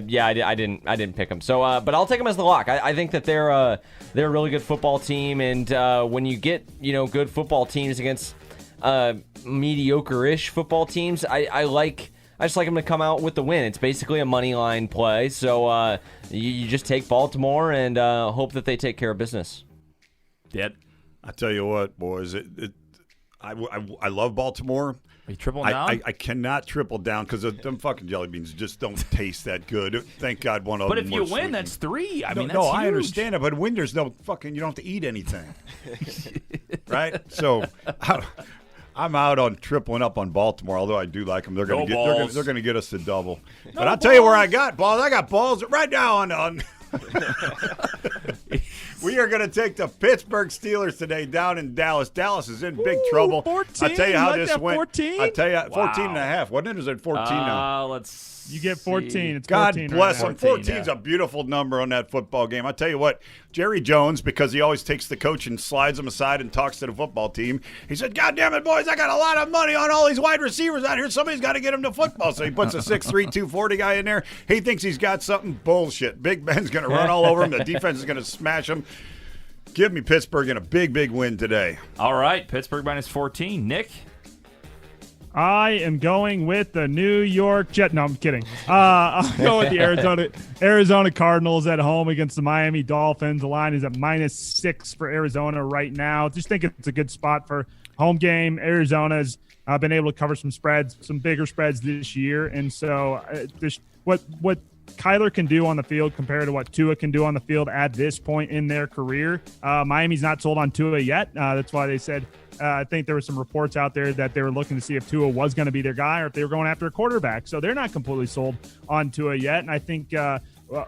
yeah, I didn't pick them. So but I'll take them as the lock. I think that they're a really good football team, and when you get good football teams against mediocre-ish football teams, I just like them to come out with the win. It's basically a money line play. So you just take Baltimore and hope that they take care of business. Dead. I tell you what, boys, I love Baltimore. Are you tripling down? I cannot triple down because them fucking jelly beans just don't taste that good. Thank God one of but them if you was win, sweetened. that's 3. I mean, that's no, huge. I understand it, but when there's no fucking, you don't have to eat anything, right? So I'm out on tripling up on Baltimore. Although I do like them, they're going to get us to double. But I'll tell you where I got balls. I got balls right now on. We are going to take the Pittsburgh Steelers today down in Dallas. Dallas is in big trouble. 14. I'll tell you how Like this that, went. 14? I'll tell you, 14 and a half. Wasn't it? Or is it 14 now? Let's You get 14. It's God 14 bless right him. now. 14 is a beautiful number on that football game. I'll tell you what, Jerry Jones, because he always takes the coach and slides him aside and talks to the football team, he said, God damn it, boys, I got a lot of money on all these wide receivers out here. Somebody's got to get them to football. So he puts a 6'3", 240 guy in there. He thinks he's got something. Bullshit. Big Ben's going to run all over him. The defense is going to smash him. Give me Pittsburgh in a big, big win today. All right, Pittsburgh minus 14. Nick? I am going with the New York Jet. No, I'm kidding. I'll go with the Arizona Cardinals at home against the Miami Dolphins. The line is at -6 for Arizona right now. Just think it's a good spot for home game. Arizona's been able to cover some spreads, some bigger spreads this year, and so what Kyler can do on the field compared to what Tua can do on the field at this point in their career. Miami's not sold on Tua yet. That's why they said. I think there were some reports out there that they were looking to see if Tua was going to be their guy or if they were going after a quarterback. So they're not completely sold on Tua yet. And I think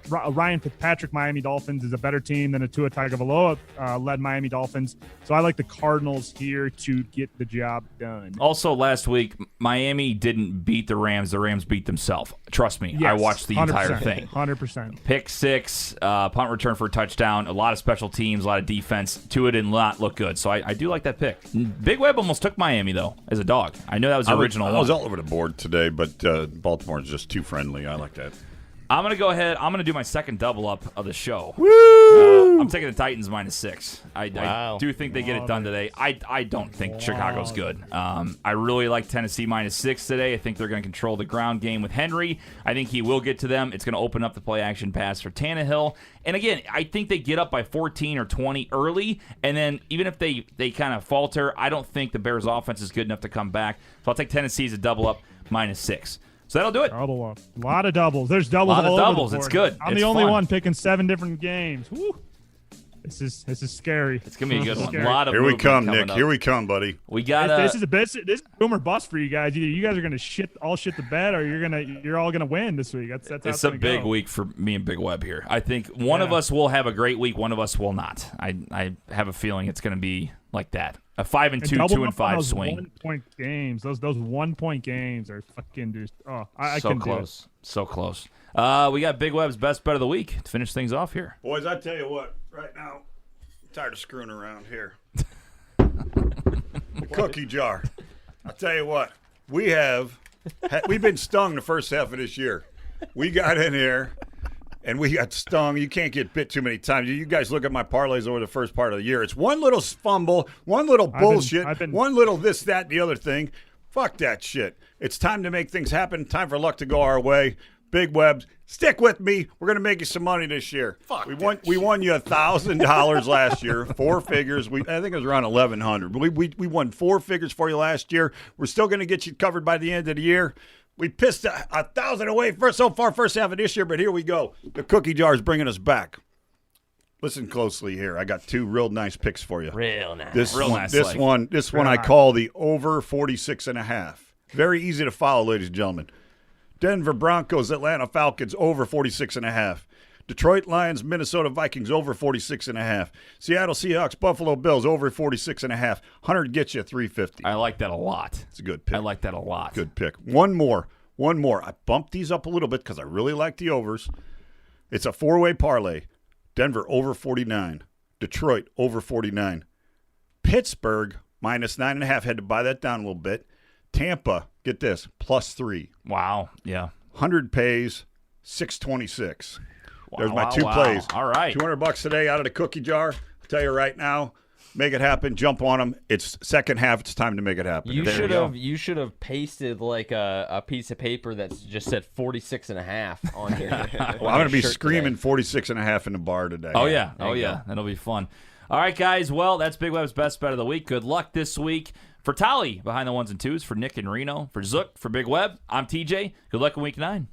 Ryan Fitzpatrick, Miami Dolphins, is a better team than a Tua Tagovailoa led Miami Dolphins. So I like the Cardinals here to get the job done. Also, last week, Miami didn't beat the Rams. The Rams beat themselves. Trust me, Yes, I watched the entire 100%, thing. 100%. Pick 6, punt return for a touchdown, a lot of special teams, a lot of defense. Tua did not look good, so I do like that pick. Big Web almost took Miami, though, as a dog. I know that was the original I was one. all over the board today, but Baltimore is just too friendly. I like that. I'm going to go ahead. I'm going to do my second double up of the show. Woo! I'm taking the Titans -6. I do think they get it done today. I don't think Chicago's good. I really like Tennessee -6 today. I think they're going to control the ground game with Henry. I think he will get to them. It's going to open up the play action pass for Tannehill. And again, I think they get up by 14 or 20 early, and then even if they kind of falter, I don't think the Bears' offense is good enough to come back. So I'll take Tennessee as a double up -6. So that'll do it. Double up. A lot of doubles. There's doubles Lot of all over doubles. the It's board. good. I'm It's the only fun. one picking 7 different games. Woo. This is scary. It's going to be a good one. Scary. A lot of Here we movement come, coming Nick. up. Here we come, buddy. We got This is boom or bust for you guys. Either you guys are gonna shit the bed, or you're all gonna win this week. That's how it's a gonna big go. week for me and Big Web here. I think one of us will have a great week, one of us will not. I have a feeling it's going to be like that. A 5-2, double 2-5 those swing. 1-point games. Those 1-point games are fucking just. Oh, I So couldn't do it. close. So close. We got Big Web's best bet of the week to finish things off here. Boys, I tell you what, right now, I'm tired of screwing around here. The cookie jar. I tell you what, we've been stung the first half of this year. We got in here and we got stung. You can't get bit too many times. You guys look at my parlays over the first part of the year. It's one little fumble, one little bullshit, one little this, that, and the other thing. Fuck that shit. It's time to make things happen. Time for luck to go our way. Big Webs, stick with me. We're going to make you some money this year. We won you $1,000 last year, 4 figures. I think it was around $1,100. We won 4 figures for you last year. We're still going to get you covered by the end of the year. We pissed 1,000 away so far first half of this year, but here we go. The cookie jar is bringing us back. Listen closely here. I got 2 real nice picks for you. Real nice. This one I nice. call the over 46.5. Very easy to follow, ladies and gentlemen. Denver Broncos, Atlanta Falcons, over 46.5. Detroit Lions, Minnesota Vikings, over 46.5. Seattle Seahawks, Buffalo Bills, over 46.5. 100 gets you 350. I like that a lot. It's a good pick. I like that a lot. Good pick. One more. I bumped these up a little bit because I really like the overs. It's a 4-way parlay. Denver, over 49. Detroit, over 49. Pittsburgh, -9.5. Had to buy that down a little bit. Tampa, get this, +3. Wow. Yeah. 100 pays, 626. There's my Wow, 2 wow. plays. All right. $200 today out of the cookie jar. I'll tell you right now, make it happen. Jump on them. It's second half. It's time to make it happen. You should have pasted like a piece of paper that just said 46.5 on here. Well, I'm going to be screaming 46.5 in the bar today. Oh, yeah. There Oh, you yeah. go. That'll be fun. All right, guys. Well, that's Big Web's best bet of the week. Good luck this week. For Tally, behind the 1s and 2s, for Nick and Reno, for Zook, for Big Web, I'm TJ. Good luck in week 9.